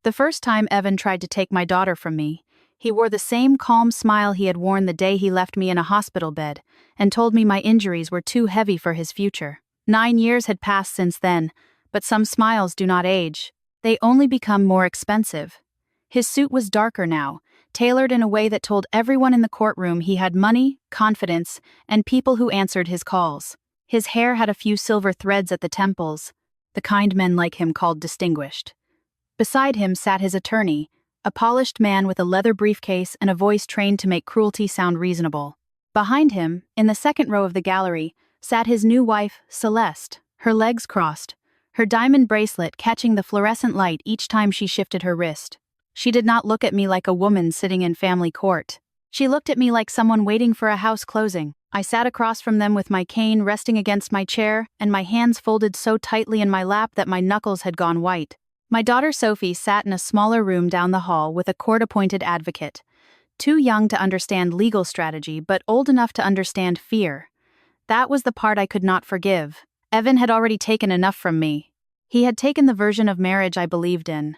The first time Evan tried to take my daughter from me, he wore the same calm smile he had worn the day he left me in a hospital bed and told me my injuries were too heavy for his future. 9 years had passed since then, but some smiles do not age. They only become more expensive. His suit was darker now, tailored in a way that told everyone in the courtroom he had money, confidence, and people who answered his calls. His hair had a few silver threads at the temples, the kind men like him called distinguished. Beside him sat his attorney, a polished man with a leather briefcase and a voice trained to make cruelty sound reasonable. Behind him, in the second row of the gallery, sat his new wife, Celeste, her legs crossed, her diamond bracelet catching the fluorescent light each time she shifted her wrist. She did not look at me like a woman sitting in family court. She looked at me like someone waiting for a house closing. I sat across from them with my cane resting against my chair and my hands folded so tightly in my lap that my knuckles had gone white. My daughter Sophie sat in a smaller room down the hall with a court-appointed advocate, too young to understand legal strategy but old enough to understand fear. That was the part I could not forgive. Evan had already taken enough from me. He had taken the version of marriage I believed in.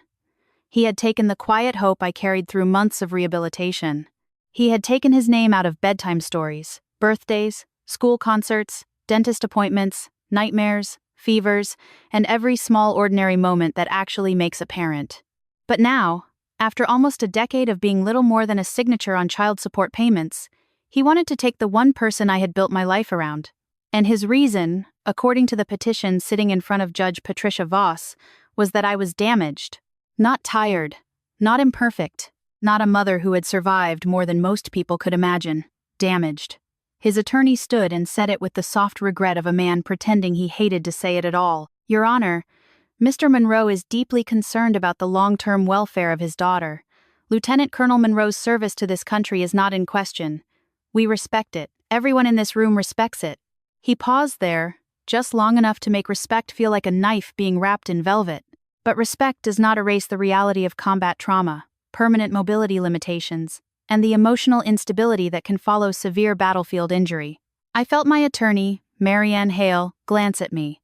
He had taken the quiet hope I carried through months of rehabilitation. He had taken his name out of bedtime stories, birthdays, school concerts, dentist appointments, nightmares, fevers, and every small ordinary moment that actually makes a parent. But now, after almost a decade of being little more than a signature on child support payments, he wanted to take the one person I had built my life around. And his reason, according to the petition sitting in front of Judge Patricia Voss, was that I was damaged. Not tired, not imperfect, not a mother who had survived more than most people could imagine. Damaged. His attorney stood and said it with the soft regret of a man pretending he hated to say it at all. Your Honor, Mr. Monroe is deeply concerned about the long-term welfare of his daughter. Lieutenant Colonel Monroe's service to this country is not in question. We respect it. Everyone in this room respects it. He paused there, just long enough to make respect feel like a knife being wrapped in velvet. But respect does not erase the reality of combat trauma, permanent mobility limitations, and the emotional instability that can follow severe battlefield injury. I felt my attorney, Marianne Hale, glance at me.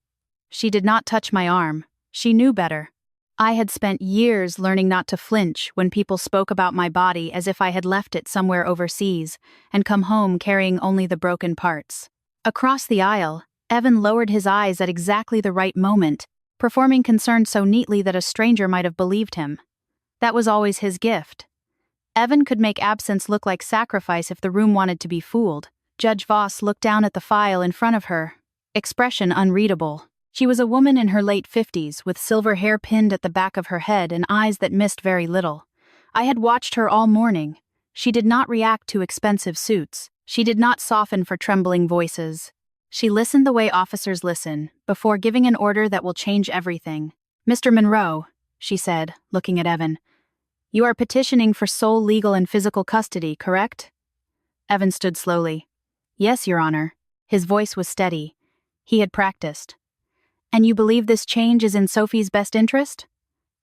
She did not touch my arm. She knew better. I had spent years learning not to flinch when people spoke about my body as if I had left it somewhere overseas and come home carrying only the broken parts. Across the aisle, Evan lowered his eyes at exactly the right moment, performing concern so neatly that a stranger might have believed him. That was always his gift. Evan could make absence look like sacrifice if the room wanted to be fooled. Judge Voss looked down at the file in front of her, expression unreadable. She was a woman in her late 50s with silver hair pinned at the back of her head and eyes that missed very little. I had watched her all morning. She did not react to expensive suits. She did not soften for trembling voices. She listened the way officers listen, before giving an order that will change everything. Mr. Monroe, she said, looking at Evan, you are petitioning for sole legal and physical custody, correct? Evan stood slowly. Yes, Your Honor. His voice was steady. He had practiced. And you believe this change is in Sophie's best interest?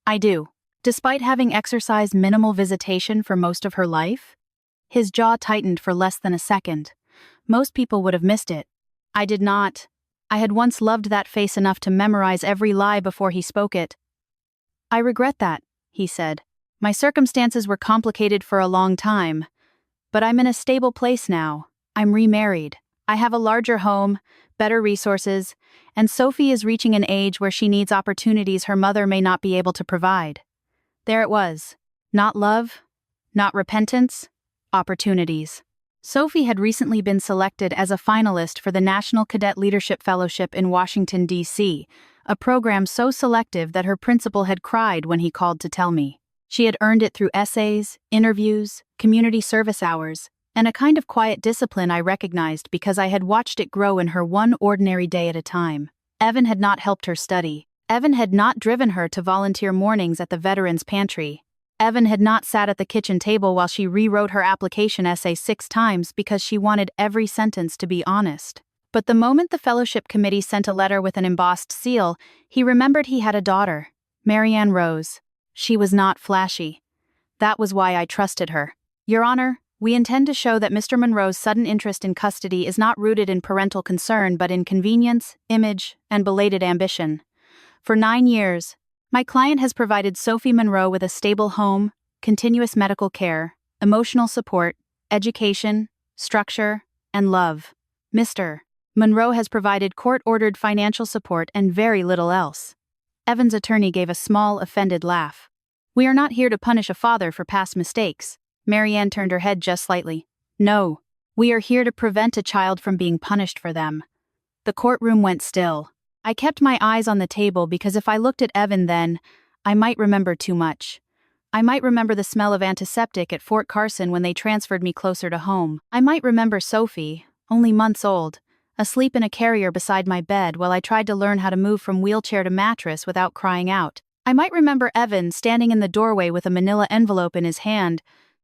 I do. Despite having exercised minimal visitation for most of her life? His jaw tightened for less than a second. Most people would have missed it. I did not. I had once loved that face enough to memorize every lie before he spoke it. I regret that, he said. My circumstances were complicated for a long time. But I'm in a stable place now. I'm remarried. I have a larger home, better resources, and Sophie is reaching an age where she needs opportunities her mother may not be able to provide. There it was. Not love, not repentance, opportunities. Sophie had recently been selected as a finalist for the National Cadet Leadership Fellowship in Washington, D.C., a program so selective that her principal had cried when he called to tell me. She had earned it through essays, interviews, community service hours, and a kind of quiet discipline I recognized because I had watched it grow in her one ordinary day at a time. Evan had not helped her study. Evan had not driven her to volunteer mornings at the Veterans Pantry. Evan had not sat at the kitchen table while she rewrote her application essay 6 times because she wanted every sentence to be honest. But the moment the fellowship committee sent a letter with an embossed seal, he remembered he had a daughter, Marianne Rose. She was not flashy. That was why I trusted her. Your Honor, we intend to show that Mr. Monroe's sudden interest in custody is not rooted in parental concern but in convenience, image, and belated ambition. For 9 years, My client has provided Sophie Monroe with a stable home, continuous medical care, emotional support, education, structure, and love. Mr. Monroe has provided court-ordered financial support and very little else. Evan's attorney gave a small, offended laugh. We are not here to punish a father for past mistakes. Marianne turned her head just slightly. No, we are here to prevent a child from being punished for them. The courtroom went still. I kept my eyes on the table because if I looked at Evan then, I might remember too much. I might remember the smell of antiseptic at Fort Carson when they transferred me closer to home. I might remember Sophie, only months old, asleep in a carrier beside my bed while I tried to learn how to move from wheelchair to mattress without crying out. I might remember Evan standing in the doorway with a manila envelope in his hand,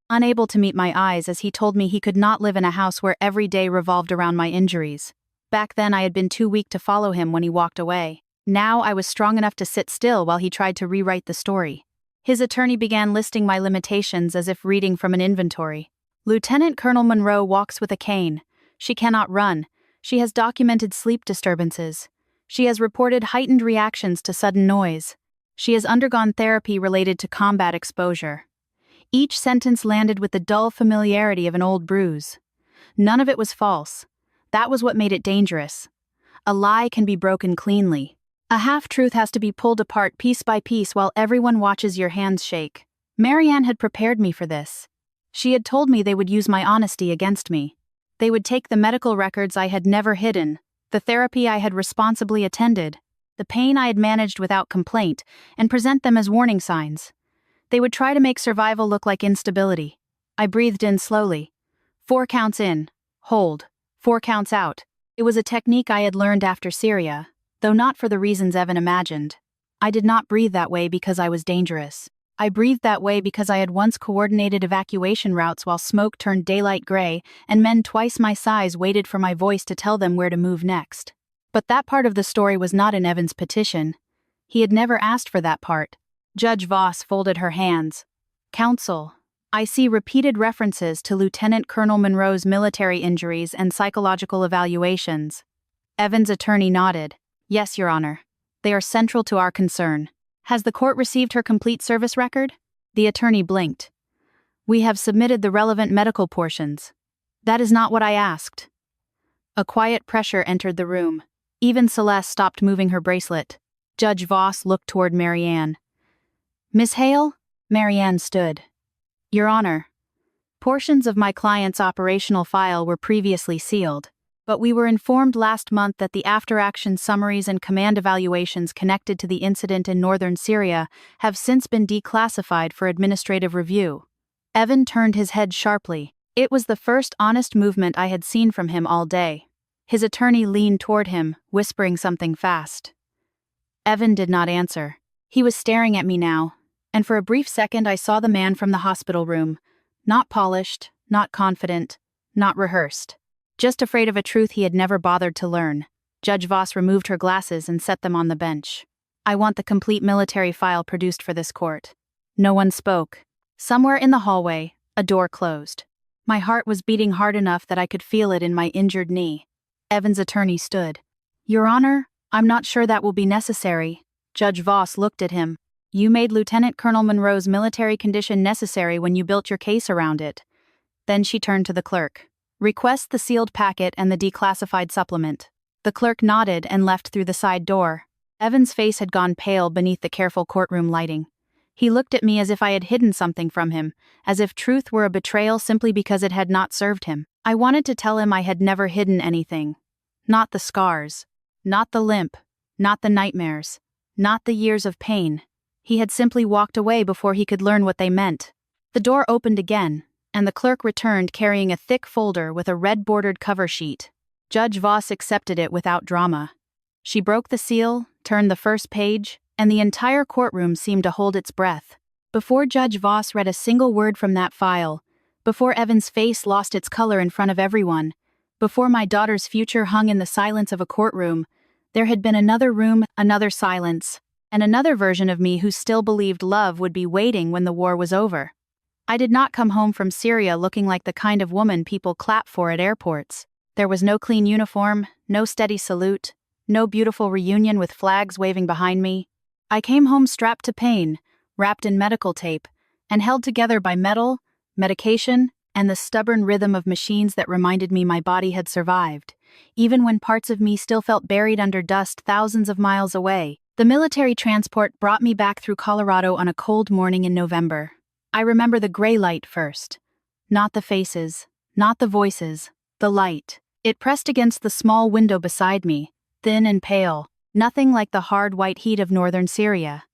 unable to meet my eyes as he told me he could not live in a house where every day revolved around my injuries. Back then I had been too weak to follow him when he walked away. Now I was strong enough to sit still while he tried to rewrite the story. His attorney began listing my limitations as if reading from an inventory. Lieutenant Colonel Monroe walks with a cane. She cannot run. She has documented sleep disturbances. She has reported heightened reactions to sudden noise. She has undergone therapy related to combat exposure. Each sentence landed with the dull familiarity of an old bruise. None of it was false. That was what made it dangerous. A lie can be broken cleanly. A half-truth has to be pulled apart piece by piece while everyone watches your hands shake. Marianne had prepared me for this. She had told me they would use my honesty against me. They would take the medical records I had never hidden, the therapy I had responsibly attended, the pain I had managed without complaint, and present them as warning signs. They would try to make survival look like instability. I breathed in slowly. 4 counts in. Hold. 4 counts out. It was a technique I had learned after Syria, though not for the reasons Evan imagined. I did not breathe that way because I was dangerous. I breathed that way because I had once coordinated evacuation routes while smoke turned daylight gray and men twice my size waited for my voice to tell them where to move next. But that part of the story was not in Evan's petition. He had never asked for that part. Judge Voss folded her hands. Counsel, I see repeated references to Lieutenant Colonel Monroe's military injuries and psychological evaluations. Evan's attorney nodded. Yes, Your Honor. They are central to our concern. Has the court received her complete service record? The attorney blinked. We have submitted the relevant medical portions. That is not what I asked. A quiet pressure entered the room. Even Celeste stopped moving her bracelet. Judge Voss looked toward Marianne. Miss Hale? Marianne stood. Your Honor, portions of my client's operational file were previously sealed, but we were informed last month that the after-action summaries and command evaluations connected to the incident in northern Syria have since been declassified for administrative review. Evan turned his head sharply. It was the first honest movement I had seen from him all day. His attorney leaned toward him, whispering something fast. Evan did not answer. He was staring at me now, and for a brief second I saw the man from the hospital room, not polished, not confident, not rehearsed. Just afraid of a truth he had never bothered to learn. Judge Voss removed her glasses and set them on the bench. I want the complete military file produced for this court. No one spoke. Somewhere in the hallway, a door closed. My heart was beating hard enough that I could feel it in my injured knee. Evan's attorney stood. Your Honor, I'm not sure that will be necessary. Judge Voss looked at him. You made Lieutenant Colonel Monroe's military condition necessary when you built your case around it. Then she turned to the clerk. Request the sealed packet and the declassified supplement. The clerk nodded and left through the side door. Evan's face had gone pale beneath the careful courtroom lighting. He looked at me as if I had hidden something from him, as if truth were a betrayal simply because it had not served him. I wanted to tell him I had never hidden anything. Not the scars. Not the limp. Not the nightmares. Not the years of pain. He had simply walked away before he could learn what they meant. The door opened again, and the clerk returned carrying a thick folder with a red-bordered cover sheet. Judge Voss accepted it without drama. She broke the seal, turned the first page, and the entire courtroom seemed to hold its breath. Before Judge Voss read a single word from that file, before Evan's face lost its color in front of everyone, before my daughter's future hung in the silence of a courtroom, there had been another room, another silence, and another version of me who still believed love would be waiting when the war was over. I did not come home from Syria looking like the kind of woman people clap for at airports. There was no clean uniform, no steady salute, no beautiful reunion with flags waving behind me. I came home strapped to pain, wrapped in medical tape, and held together by metal, medication, and the stubborn rhythm of machines that reminded me my body had survived, even when parts of me still felt buried under dust thousands of miles away. The military transport brought me back through Colorado on a cold morning in November. I remember the gray light first. Not the faces, not the voices, the light. It pressed against the small window beside me, thin and pale, nothing like the hard white heat of northern Syria.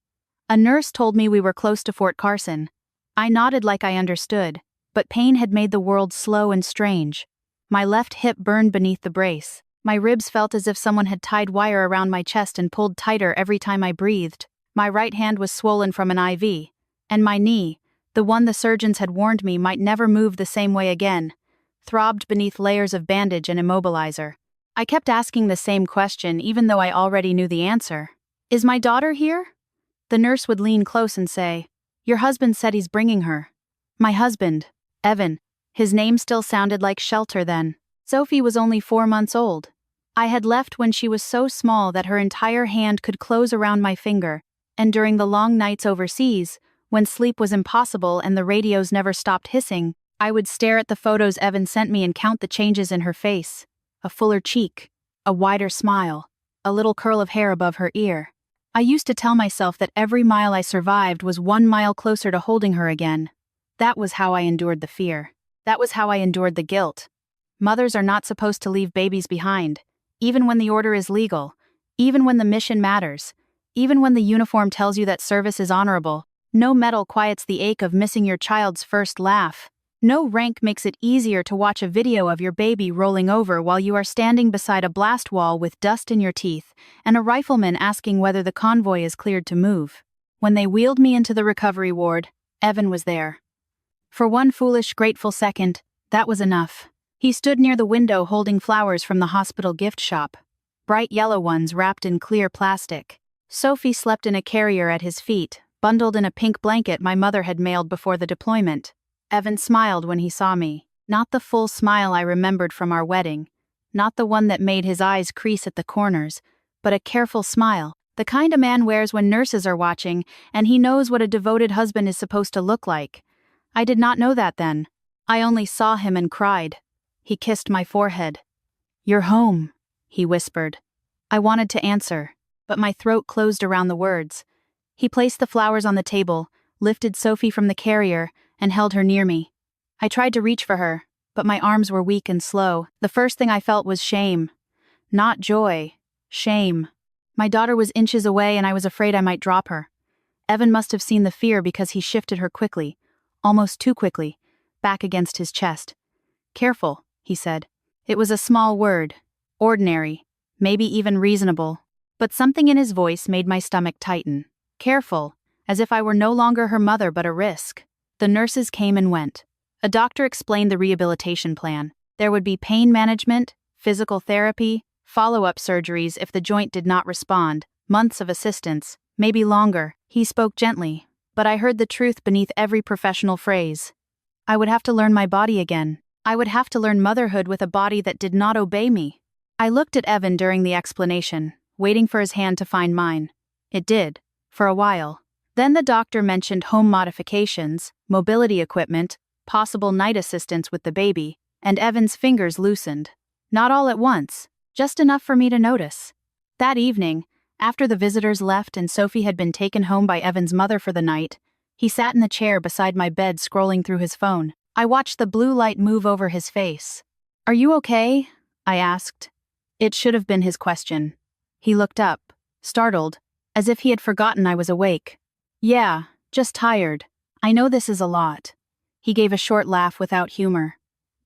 A nurse told me we were close to Fort Carson. I nodded like I understood, but pain had made the world slow and strange. My left hip burned beneath the brace. My ribs felt as if someone had tied wire around my chest and pulled tighter every time I breathed. My right hand was swollen from an IV. And my knee, the one the surgeons had warned me might never move the same way again, throbbed beneath layers of bandage and immobilizer. I kept asking the same question even though I already knew the answer. "Is my daughter here?" The nurse would lean close and say, "Your husband said he's bringing her." My husband, Evan. His name still sounded like shelter then. Sophie was only 4 months old. I had left when she was so small that her entire hand could close around my finger, and during the long nights overseas, when sleep was impossible and the radios never stopped hissing, I would stare at the photos Evan sent me and count the changes in her face. A fuller cheek, a wider smile, a little curl of hair above her ear. I used to tell myself that every mile I survived was 1 mile closer to holding her again. That was how I endured the fear. That was how I endured the guilt. Mothers are not supposed to leave babies behind, even when the order is legal, even when the mission matters, even when the uniform tells you that service is honorable. No medal quiets the ache of missing your child's first laugh. No rank makes it easier to watch a video of your baby rolling over while you are standing beside a blast wall with dust in your teeth and a rifleman asking whether the convoy is cleared to move. When they wheeled me into the recovery ward, Evan was there. For one foolish, grateful second, that was enough. He stood near the window holding flowers from the hospital gift shop, bright yellow ones wrapped in clear plastic. Sophie slept in a carrier at his feet, bundled in a pink blanket my mother had mailed before the deployment. Evan smiled when he saw me, not the full smile I remembered from our wedding, not the one that made his eyes crease at the corners, but a careful smile, the kind a man wears when nurses are watching and he knows what a devoted husband is supposed to look like. I did not know that then. I only saw him and cried. He kissed my forehead. "You're home," he whispered. I wanted to answer, but my throat closed around the words. He placed the flowers on the table, lifted Sophie from the carrier, and held her near me. I tried to reach for her, but my arms were weak and slow. The first thing I felt was shame. Not joy. Shame. My daughter was inches away and I was afraid I might drop her. Evan must have seen the fear because he shifted her quickly, almost too quickly, back against his chest. "Careful," he said. It was a small word, ordinary, maybe even reasonable, but something in his voice made my stomach tighten. Careful, as if I were no longer her mother but a risk. The nurses came and went. A doctor explained the rehabilitation plan. There would be pain management, physical therapy, follow-up surgeries if the joint did not respond, months of assistance, maybe longer. He spoke gently, but I heard the truth beneath every professional phrase. I would have to learn my body again. I would have to learn motherhood with a body that did not obey me. I looked at Evan during the explanation, waiting for his hand to find mine. It did, for a while. Then the doctor mentioned home modifications, mobility equipment, possible night assistance with the baby, and Evan's fingers loosened. Not all at once, just enough for me to notice. That evening, after the visitors left and Sophie had been taken home by Evan's mother for the night, he sat in the chair beside my bed scrolling through his phone. I watched the blue light move over his face. "Are you okay?" I asked. It should have been his question. He looked up, startled, as if he had forgotten I was awake. "Yeah, just tired. I know this is a lot." He gave a short laugh without humor.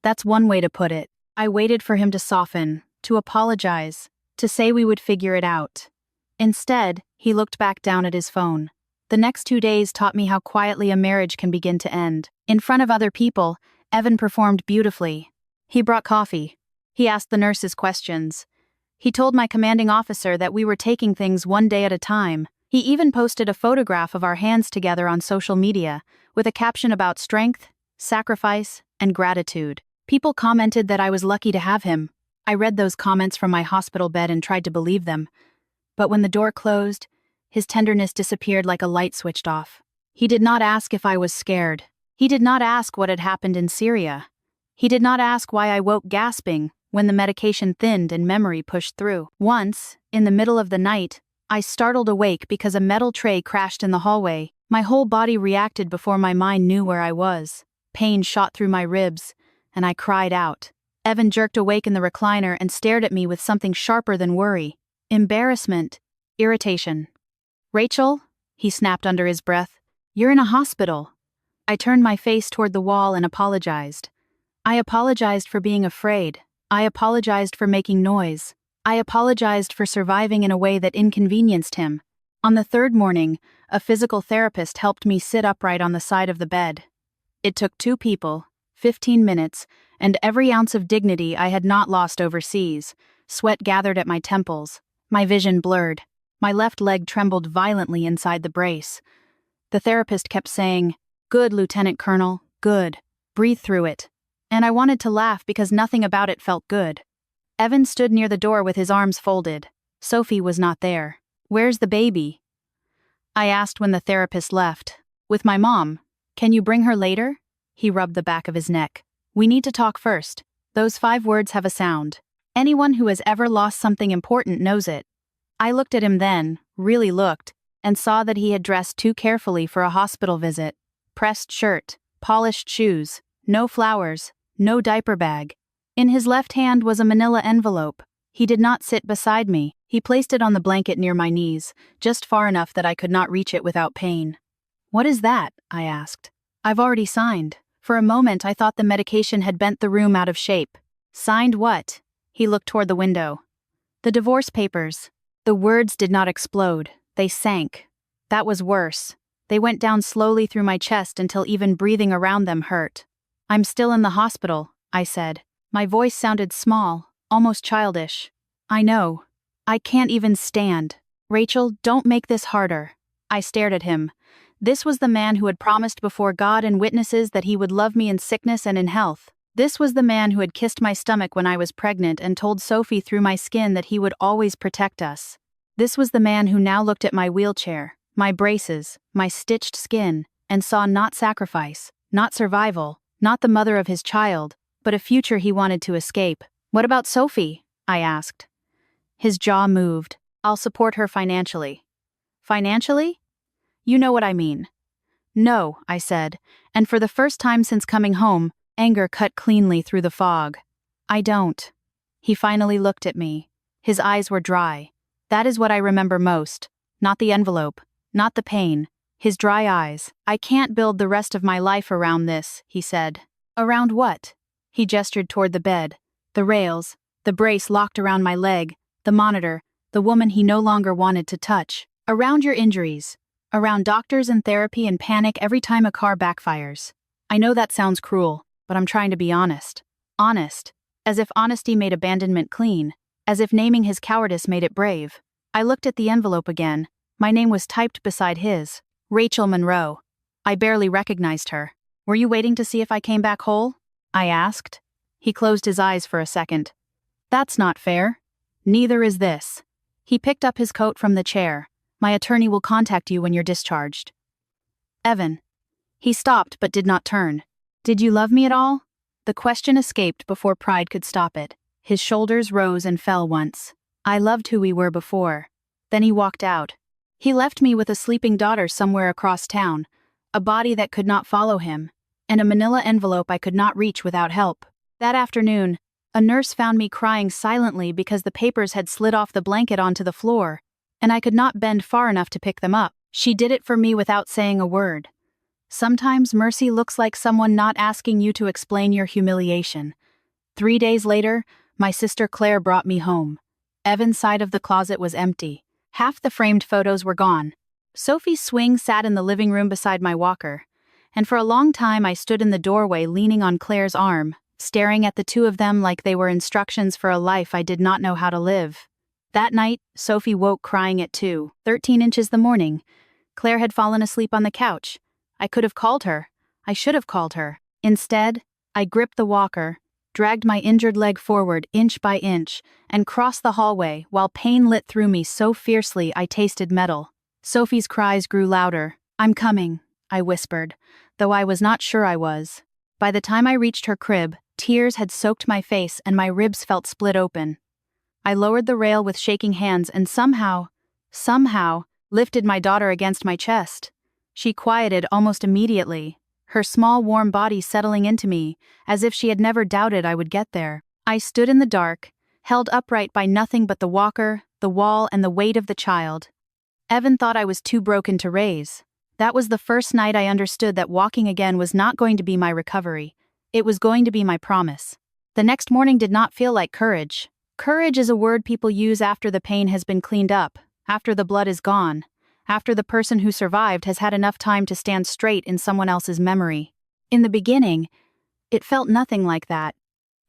That's one way to put it. I waited for him to soften, to apologize, to say we would figure it out. Instead, he looked back down at his phone. The next 2 days taught me how quietly a marriage can begin to end. In front of other people, Evan performed beautifully. He brought coffee. He asked the nurses questions. He told my commanding officer that we were taking things one day at a time. He even posted a photograph of our hands together on social media, with a caption about strength, sacrifice, and gratitude. People commented that I was lucky to have him. I read those comments from my hospital bed and tried to believe them. But when the door closed, His tenderness disappeared like a light switched off. He did not ask if I was scared. He did not ask what had happened in Syria. He did not ask why I woke gasping when the medication thinned and memory pushed through. Once, in the middle of the night, I startled awake because a metal tray crashed in the hallway. My whole body reacted before my mind knew where I was. Pain shot through my ribs, and I cried out. Evan jerked awake in the recliner and stared at me with something sharper than worry. Embarrassment. Irritation. "Rachel," he snapped under his breath, "you're in a hospital." I turned my face toward the wall and apologized. I apologized for being afraid. I apologized for making noise. I apologized for surviving in a way that inconvenienced him. On the third morning, a physical therapist helped me sit upright on the side of the bed. It took 2 people, 15 minutes, and every ounce of dignity I had not lost overseas. Sweat gathered at my temples. My vision blurred. My left leg trembled violently inside the brace. The therapist kept saying, "Good, Lieutenant Colonel, good. Breathe through it." And I wanted to laugh because nothing about it felt good. Evan stood near the door with his arms folded. Sophie was not there. "Where's the baby?" I asked when the therapist left. "With my mom. Can you bring her later?" He rubbed the back of his neck. "We need to talk first. Those 5 words have a sound. Anyone who has ever lost something important knows it." I looked at him then, really looked, and saw that he had dressed too carefully for a hospital visit. Pressed shirt, polished shoes, no flowers, no diaper bag. In his left hand was a manila envelope. He did not sit beside me. He placed it on the blanket near my knees, just far enough that I could not reach it without pain. "What is that?" I asked. "I've already signed." For a moment I thought the medication had bent the room out of shape. "Signed what?" He looked toward the window. "The divorce papers." The words did not explode. They sank. That was worse. They went down slowly through my chest until even breathing around them hurt. "I'm still in the hospital," I said. My voice sounded small, almost childish. "I know. I can't even stand. Rachel, don't make this harder." I stared at him. This was the man who had promised before God and witnesses that he would love me in sickness and in health. This was the man who had kissed my stomach when I was pregnant and told Sophie through my skin that he would always protect us. This was the man who now looked at my wheelchair, my braces, my stitched skin, and saw not sacrifice, not survival, not the mother of his child, but a future he wanted to escape. "What about Sophie?" I asked. His jaw moved. "I'll support her financially." "Financially?" "You know what I mean." "No," I said, and for the first time since coming home, anger cut cleanly through the fog. "I don't." He finally looked at me. His eyes were dry. That is what I remember most. Not the envelope. Not the pain. His dry eyes. "I can't build the rest of my life around this," he said. "Around what?" He gestured toward the bed. The rails, the brace locked around my leg, the monitor, the woman he no longer wanted to touch. "Around your injuries. Around doctors and therapy and panic every time a car backfires. I know that sounds cruel, but I'm trying to be honest. Honest. As if honesty made abandonment clean. As if naming his cowardice made it brave. I looked at the envelope again. My name was typed beside his. Rachel Monroe. I barely recognized her. "Were you waiting to see if I came back whole?" I asked. He closed his eyes for a second. "That's not fair." "Neither is this." He picked up his coat from the chair. "My attorney will contact you when you're discharged." "Evan." He stopped but did not turn. "Did you love me at all?" The question escaped before pride could stop it. His shoulders rose and fell once. "I loved who we were before." Then he walked out. He left me with a sleeping daughter somewhere across town, a body that could not follow him, and a manila envelope I could not reach without help. That afternoon, a nurse found me crying silently because the papers had slid off the blanket onto the floor, and I could not bend far enough to pick them up. She did it for me without saying a word. Sometimes mercy looks like someone not asking you to explain your humiliation. 3 days later, my sister Claire brought me home. Evan's side of the closet was empty. Half the framed photos were gone. Sophie's swing sat in the living room beside my walker, and for a long time I stood in the doorway leaning on Claire's arm, staring at the two of them like they were instructions for a life I did not know how to live. That night, Sophie woke crying at 2:13 inches the morning. Claire had fallen asleep on the couch. I could have called her. I should have called her. Instead, I gripped the walker, dragged my injured leg forward inch by inch, and crossed the hallway while pain lit through me so fiercely I tasted metal. Sophie's cries grew louder. "I'm coming," I whispered, though I was not sure I was. By the time I reached her crib, tears had soaked my face and my ribs felt split open. I lowered the rail with shaking hands and somehow, lifted my daughter against my chest. She quieted almost immediately, her small warm body settling into me, as if she had never doubted I would get there. I stood in the dark, held upright by nothing but the walker, the wall, and the weight of the child. Evan thought I was too broken to raise. That was the first night I understood that walking again was not going to be my recovery. It was going to be my promise. The next morning did not feel like courage. Courage is a word people use after the pain has been cleaned up, after the blood is gone, after the person who survived has had enough time to stand straight in someone else's memory. In the beginning, it felt nothing like that.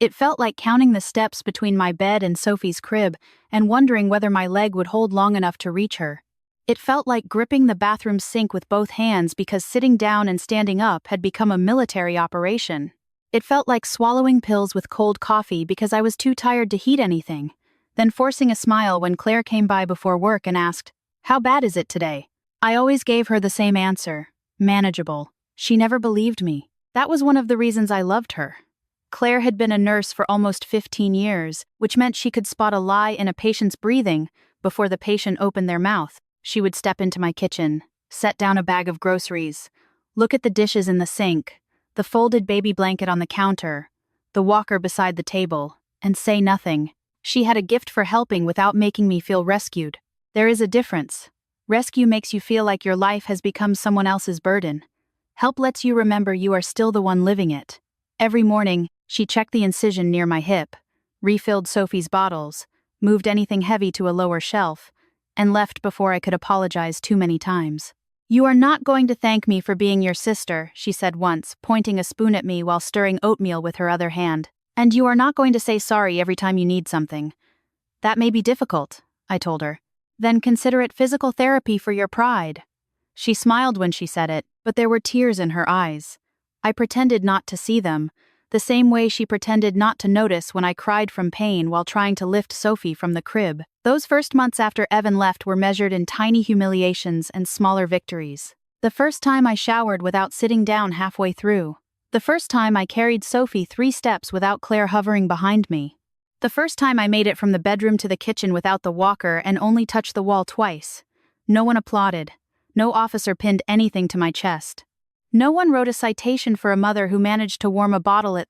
It felt like counting the steps between my bed and Sophie's crib and wondering whether my leg would hold long enough to reach her. It felt like gripping the bathroom sink with both hands because sitting down and standing up had become a military operation. It felt like swallowing pills with cold coffee because I was too tired to heat anything, then forcing a smile when Claire came by before work and asked, "How bad is it today?" I always gave her the same answer, manageable. She never believed me. That was one of the reasons I loved her. Claire had been a nurse for almost 15 years, which meant she could spot a lie in a patient's breathing before the patient opened their mouth. She would step into my kitchen, set down a bag of groceries, look at the dishes in the sink, the folded baby blanket on the counter, the walker beside the table, and say nothing. She had a gift for helping without making me feel rescued. There is a difference. Rescue makes you feel like your life has become someone else's burden. Help lets you remember you are still the one living it. Every morning, she checked the incision near my hip, refilled Sophie's bottles, moved anything heavy to a lower shelf, and left before I could apologize too many times. "You are not going to thank me for being your sister," she said once, pointing a spoon at me while stirring oatmeal with her other hand. "And you are not going to say sorry every time you need something." "That may be difficult," I told her. "Then consider it physical therapy for your pride." She smiled when she said it, but there were tears in her eyes. I pretended not to see them, the same way she pretended not to notice when I cried from pain while trying to lift Sophie from the crib. Those first months after Evan left were measured in tiny humiliations and smaller victories. The first time I showered without sitting down halfway through. The first time I carried Sophie 3 steps without Claire hovering behind me. The first time I made it from the bedroom to the kitchen without the walker and only touched the wall twice. No one applauded. No officer pinned anything to my chest. No one wrote a citation for a mother who managed to warm a bottle at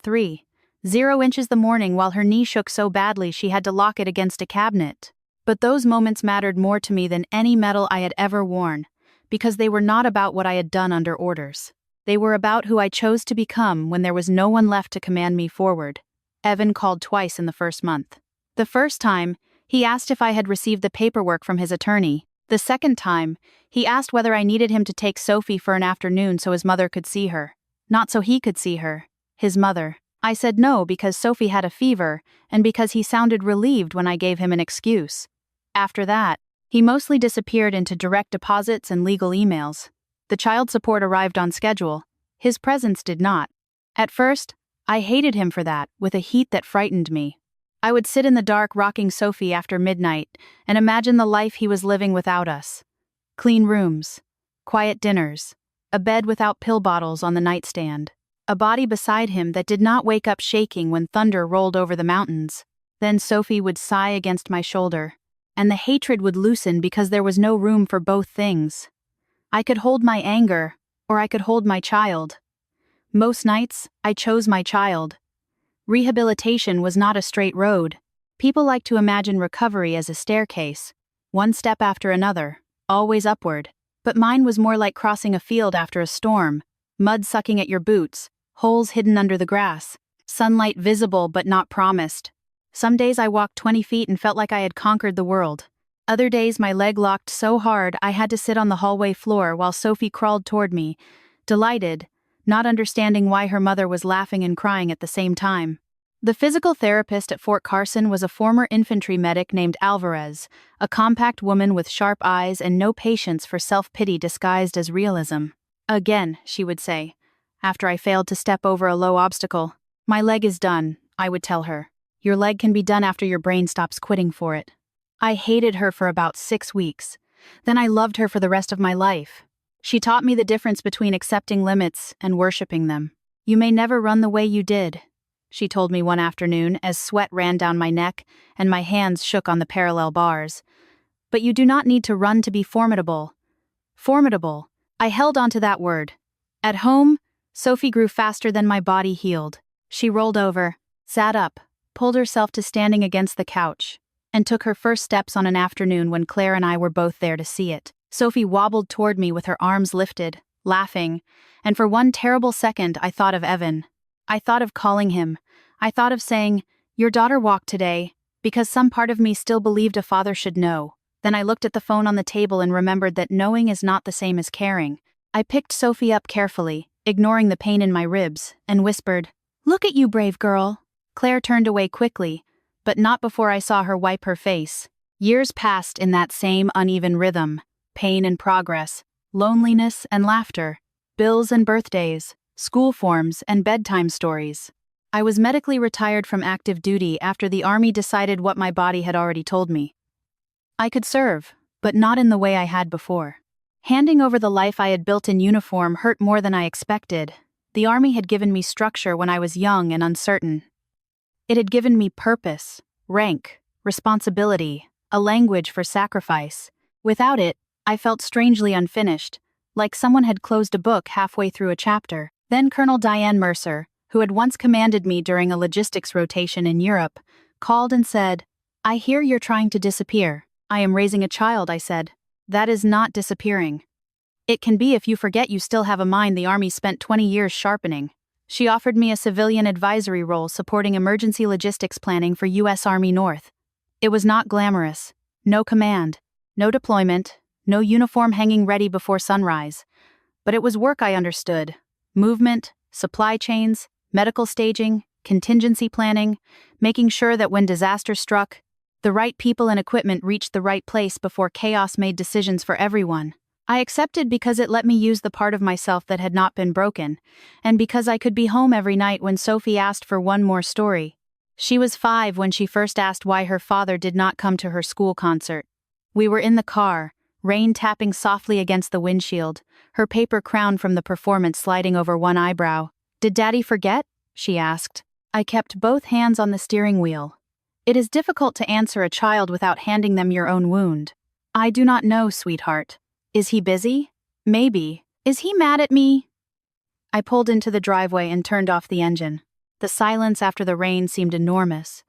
0 inches the morning while her knee shook so badly she had to lock it against a cabinet. But those moments mattered more to me than any medal I had ever worn, because they were not about what I had done under orders. They were about who I chose to become when there was no one left to command me forward. Evan called twice in the first month. The first time, he asked if I had received the paperwork from his attorney. The second time, he asked whether I needed him to take Sophie for an afternoon so his mother could see her. Not so he could see her, his mother. I said no because Sophie had a fever, and because he sounded relieved when I gave him an excuse. After that, he mostly disappeared into direct deposits and legal emails. The child support arrived on schedule. His presence did not. At first, I hated him for that, with a heat that frightened me. I would sit in the dark rocking Sophie after midnight and imagine the life he was living without us. Clean rooms, quiet dinners, a bed without pill bottles on the nightstand, a body beside him that did not wake up shaking when thunder rolled over the mountains. Then Sophie would sigh against my shoulder, and the hatred would loosen because there was no room for both things. I could hold my anger, or I could hold my child. Most nights, I chose my child. Rehabilitation was not a straight road. People like to imagine recovery as a staircase, one step after another, always upward. But mine was more like crossing a field after a storm, mud sucking at your boots, holes hidden under the grass, sunlight visible but not promised. Some days I walked 20 feet and felt like I had conquered the world. Other days my leg locked so hard I had to sit on the hallway floor while Sophie crawled toward me, delighted, not understanding why her mother was laughing and crying at the same time. The physical therapist at Fort Carson was a former infantry medic named Alvarez, a compact woman with sharp eyes and no patience for self-pity disguised as realism. "Again," she would say, after I failed to step over a low obstacle. "My leg is done," I would tell her. "Your leg can be done after your brain stops quitting for it." I hated her for about 6 weeks. Then I loved her for the rest of my life. She taught me the difference between accepting limits and worshiping them. "You may never run the way you did," she told me one afternoon as sweat ran down my neck and my hands shook on the parallel bars. "But you do not need to run to be formidable." Formidable. I held onto that word. At home, Sophie grew faster than my body healed. She rolled over, sat up, pulled herself to standing against the couch, and took her first steps on an afternoon when Claire and I were both there to see it. Sophie wobbled toward me with her arms lifted, laughing, and for one terrible second I thought of Evan. I thought of calling him. I thought of saying, "Your daughter walked today," because some part of me still believed a father should know. Then I looked at the phone on the table and remembered that knowing is not the same as caring. I picked Sophie up carefully, ignoring the pain in my ribs, and whispered, "Look at you, brave girl." Claire turned away quickly, but not before I saw her wipe her face. Years passed in that same uneven rhythm: pain and progress, loneliness and laughter, bills and birthdays, school forms and bedtime stories. I was medically retired from active duty after the Army decided what my body had already told me. I could serve, but not in the way I had before. Handing over the life I had built in uniform hurt more than I expected. The Army had given me structure when I was young and uncertain. It had given me purpose, rank, responsibility, a language for sacrifice. Without it, I felt strangely unfinished, like someone had closed a book halfway through a chapter. Then Colonel Diane Mercer, who had once commanded me during a logistics rotation in Europe, called and said, "I hear you're trying to disappear." "I am raising a child," I said. "That is not disappearing." "It can be if you forget you still have a mind the Army spent 20 years sharpening." She offered me a civilian advisory role supporting emergency logistics planning for U.S. Army North. It was not glamorous. No command. No deployment. No uniform hanging ready before sunrise. But it was work I understood. Movement, supply chains, medical staging, contingency planning, making sure that when disaster struck, the right people and equipment reached the right place before chaos made decisions for everyone. I accepted because it let me use the part of myself that had not been broken, and because I could be home every night when Sophie asked for one more story. She was 5 when she first asked why her father did not come to her school concert. We were in the car, rain tapping softly against the windshield, her paper crown from the performance sliding over one eyebrow. "Did Daddy forget?" she asked. I kept both hands on the steering wheel. It is difficult to answer a child without handing them your own wound. "I do not know, sweetheart. Is he busy? Maybe. Is he mad at me?" I pulled into the driveway and turned off the engine. The silence after the rain seemed enormous.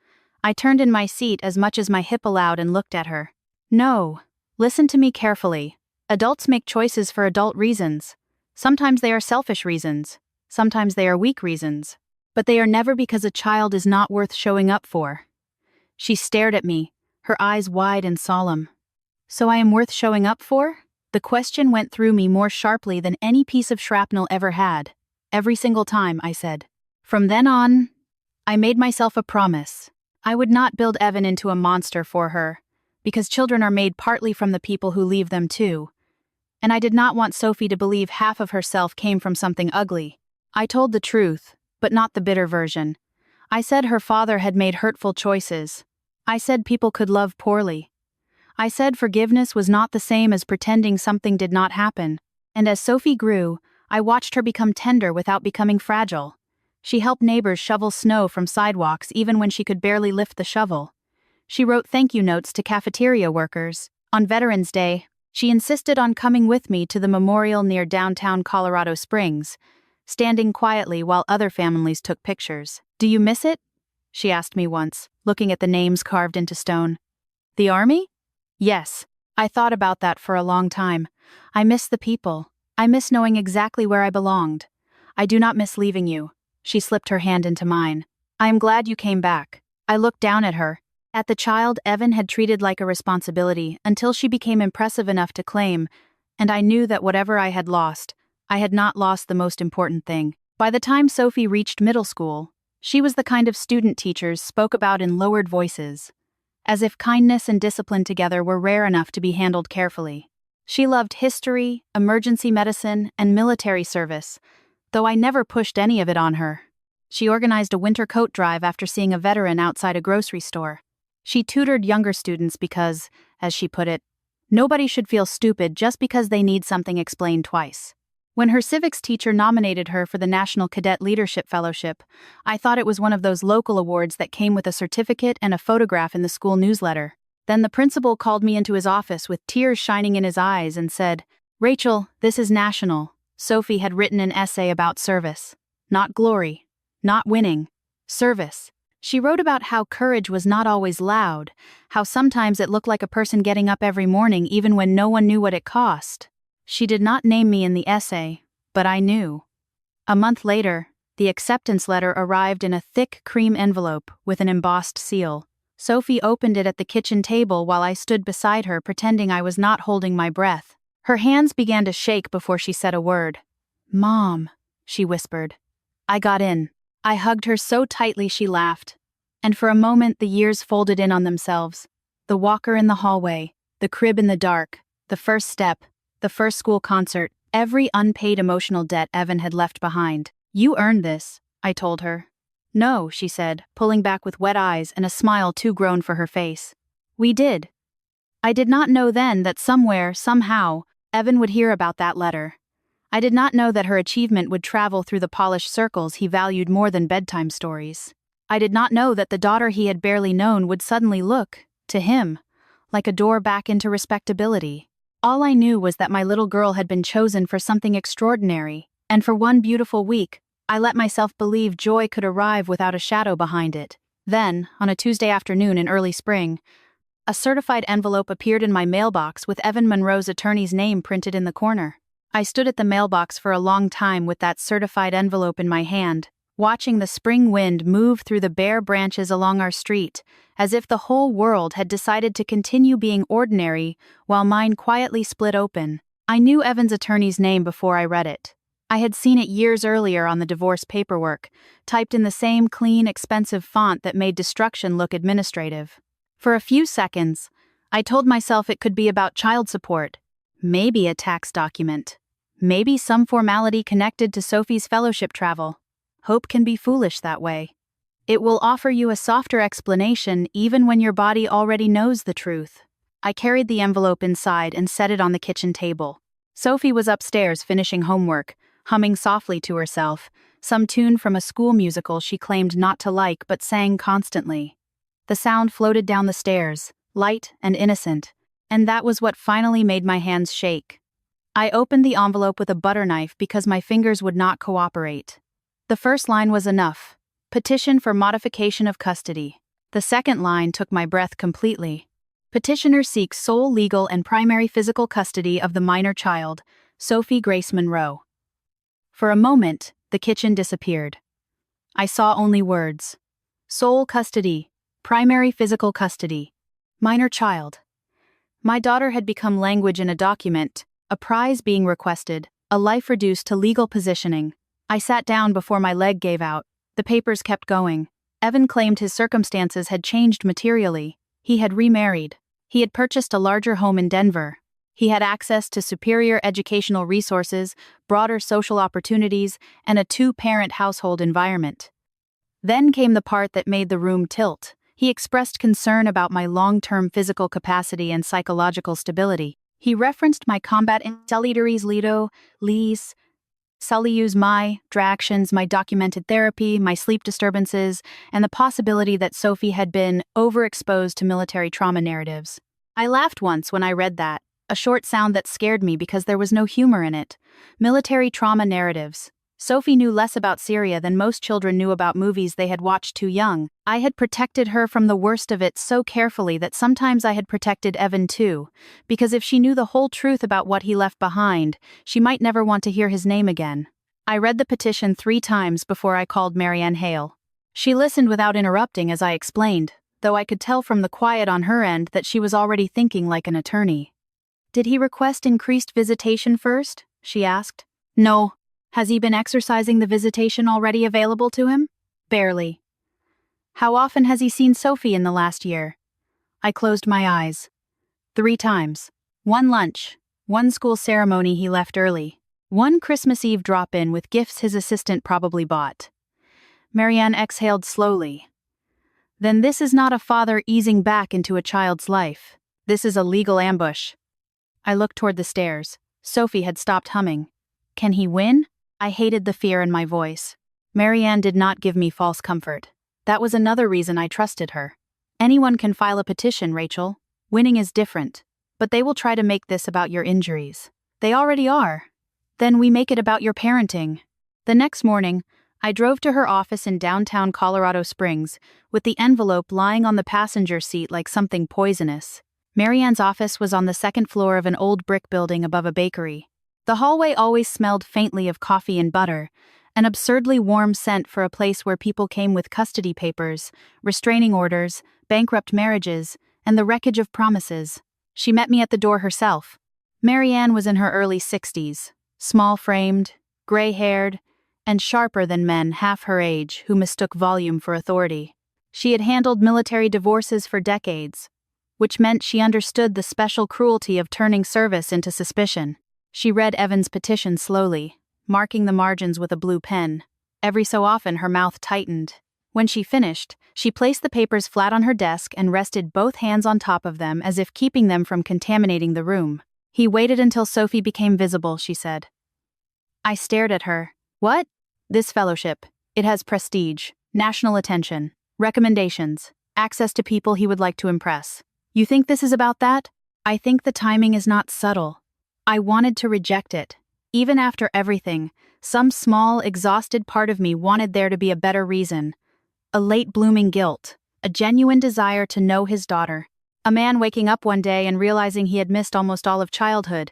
I turned in my seat as much as my hip allowed and looked at her. "No. Listen to me carefully. Adults make choices for adult reasons. Sometimes they are selfish reasons. Sometimes they are weak reasons. But they are never because a child is not worth showing up for." She stared at me, her eyes wide and solemn. "So I am worth showing up for?" The question went through me more sharply than any piece of shrapnel ever had. "Every single time," I said. From then on, I made myself a promise. I would not build Evan into a monster for her, because children are made partly from the people who leave them too. And I did not want Sophie to believe half of herself came from something ugly. I told the truth, but not the bitter version. I said her father had made hurtful choices. I said people could love poorly. I said forgiveness was not the same as pretending something did not happen. And as Sophie grew, I watched her become tender without becoming fragile. She helped neighbors shovel snow from sidewalks even when she could barely lift the shovel. She wrote thank you notes to cafeteria workers. On Veterans Day, she insisted on coming with me to the memorial near downtown Colorado Springs, standing quietly while other families took pictures. "Do you miss it?" she asked me once, looking at the names carved into stone. "The Army?" "Yes. I thought about that for a long time. I miss the people. I miss knowing exactly where I belonged. I do not miss leaving you." She slipped her hand into mine. "I am glad you came back." I looked down at her, at the child Evan had treated like a responsibility until she became impressive enough to claim, and I knew that whatever I had lost, I had not lost the most important thing. By the time Sophie reached middle school, she was the kind of student teachers spoke about in lowered voices, as if kindness and discipline together were rare enough to be handled carefully. She loved history, emergency medicine, and military service, though I never pushed any of it on her. She organized a winter coat drive after seeing a veteran outside a grocery store. She tutored younger students because, as she put it, Nobody should feel stupid just because they need something explained twice. When her civics teacher nominated her for the National Cadet Leadership Fellowship, I thought it was one of those local awards that came with a certificate and a photograph in the school newsletter. Then the principal called me into his office with tears shining in his eyes and said, "Rachel, this is national." Sophie had written an essay about service. Not glory. Not winning. Service. She wrote about how courage was not always loud, how sometimes it looked like a person getting up every morning even when no one knew what it cost. She did not name me in the essay, but I knew. A month later, the acceptance letter arrived in a thick cream envelope with an embossed seal. Sophie opened it at the kitchen table while I stood beside her pretending I was not holding my breath. Her hands began to shake before she said a word. "Mom," she whispered. I got in. I hugged her so tightly she laughed. And for a moment the years folded in on themselves. The walker in the hallway, the crib in the dark, the first step, the first school concert, every unpaid emotional debt Evan had left behind. "You earned this," I told her. "No," she said, pulling back with wet eyes and a smile too grown for her face. "We did." I did not know then that somewhere, somehow, Evan would hear about that letter. I did not know that her achievement would travel through the polished circles he valued more than bedtime stories. I did not know that the daughter he had barely known would suddenly look, to him, like a door back into respectability. All I knew was that my little girl had been chosen for something extraordinary, and for one beautiful week, I let myself believe joy could arrive without a shadow behind it. Then, on a Tuesday afternoon in early spring, a certified envelope appeared in my mailbox with Evan Monroe's attorney's name printed in the corner. I stood at the mailbox for a long time with that certified envelope in my hand, watching the spring wind move through the bare branches along our street, as if the whole world had decided to continue being ordinary while mine quietly split open. I knew Evan's attorney's name before I read it. I had seen it years earlier on the divorce paperwork, typed in the same clean, expensive font that made destruction look administrative. For a few seconds, I told myself it could be about child support, maybe a tax document, maybe some formality connected to Sophie's fellowship travel. Hope can be foolish that way. It will offer you a softer explanation even when your body already knows the truth. I carried the envelope inside and set it on the kitchen table. Sophie was upstairs finishing homework, humming softly to herself, some tune from a school musical she claimed not to like but sang constantly. The sound floated down the stairs, light and innocent, and that was what finally made my hands shake. I opened the envelope with a butter knife because my fingers would not cooperate. The first line was enough: petition for modification of custody. The second line took my breath completely. Petitioner seeks sole legal and primary physical custody of the minor child, Sophie Grace Monroe. For a moment, the kitchen disappeared. I saw only words. Sole custody, primary physical custody, minor child. My daughter had become language in a document, a prize being requested, a life reduced to legal positioning. I sat down before my leg gave out. The papers kept going. Evan claimed his circumstances had changed materially. He had remarried. He had purchased a larger home in Denver. He had access to superior educational resources, broader social opportunities, and a two-parent household environment. Then came the part that made the room tilt. He expressed concern about my long-term physical capacity and psychological stability. He referenced my combat in solidaries lido, lease, Sullyuse my actions, my documented therapy, my sleep disturbances, and the possibility that Sophie had been overexposed to military trauma narratives. I laughed once when I read that, a short sound that scared me because there was no humor in it. Military trauma narratives. Sophie knew less about Syria than most children knew about movies they had watched too young. I had protected her from the worst of it so carefully that sometimes I had protected Evan too, because if she knew the whole truth about what he left behind, she might never want to hear his name again. I read the petition 3 times before I called Marianne Hale. She listened without interrupting as I explained, though I could tell from the quiet on her end that she was already thinking like an attorney. "Did he request increased visitation first?" she asked. "No. Has he been exercising the visitation already available to him?" "Barely." "How often has he seen Sophie in the last year?" I closed my eyes. 3 times. 1 lunch, 1 school ceremony he left early, 1 Christmas Eve drop-in with gifts his assistant probably bought. Marianne exhaled slowly. "Then this is not a father easing back into a child's life. This is a legal ambush." I looked toward the stairs. Sophie had stopped humming. Can he win? I hated the fear in my voice. Marianne did not give me false comfort. That was another reason I trusted her. Anyone can file a petition, Rachel. Winning is different. But they will try to make this about your injuries. They already are. Then we make it about your parenting. The next morning, I drove to her office in downtown Colorado Springs, with the envelope lying on the passenger seat like something poisonous. Marianne's office was on the second floor of an old brick building above a bakery. The hallway always smelled faintly of coffee and butter, an absurdly warm scent for a place where people came with custody papers, restraining orders, bankrupt marriages, and the wreckage of promises. She met me at the door herself. Marianne was in her early 60s, small-framed, gray-haired, and sharper than men half her age who mistook volume for authority. She had handled military divorces for decades, which meant she understood the special cruelty of turning service into suspicion. She read Evan's petition slowly, marking the margins with a blue pen. Every so often her mouth tightened. When she finished, she placed the papers flat on her desk and rested both hands on top of them as if keeping them from contaminating the room. He waited until Sophie became visible, she said. I stared at her. What? This fellowship. It has prestige, national attention, recommendations, access to people he would like to impress. You think this is about that? I think the timing is not subtle. I wanted to reject it. Even after everything, some small, exhausted part of me wanted there to be a better reason. A late-blooming guilt, a genuine desire to know his daughter. A man waking up one day and realizing he had missed almost all of childhood.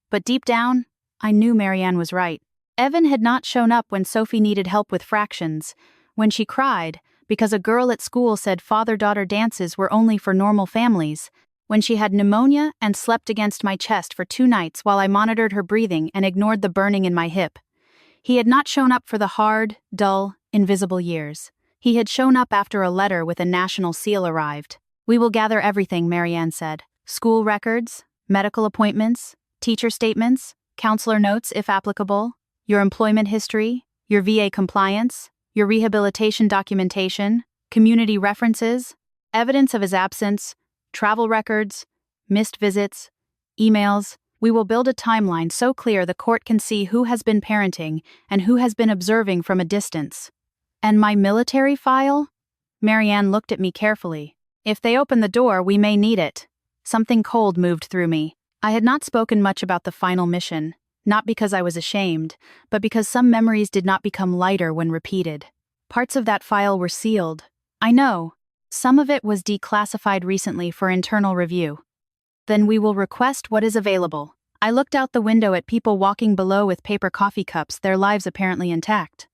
But deep down, I knew Marianne was right. Evan had not shown up when Sophie needed help with fractions, when she cried because a girl at school said father-daughter dances were only for normal families, when she had pneumonia and slept against my chest for 2 nights while I monitored her breathing and ignored the burning in my hip. He had not shown up for the hard, dull, invisible years. He had shown up after a letter with a national seal arrived. We will gather everything, Marianne said. School records, medical appointments, teacher statements, counselor notes if applicable, your employment history, your VA compliance, your rehabilitation documentation, community references, evidence of his absence, travel records, missed visits, emails. We will build a timeline so clear the court can see who has been parenting and who has been observing from a distance. And my military file? Marianne looked at me carefully. If they open the door, we may need it. Something cold moved through me. I had not spoken much about the final mission, not because I was ashamed, but because some memories did not become lighter when repeated. Parts of that file were sealed. I know. Some of it was declassified recently for internal review. Then we will request what is available. I looked out the window at people walking below with paper coffee cups, their lives apparently intact.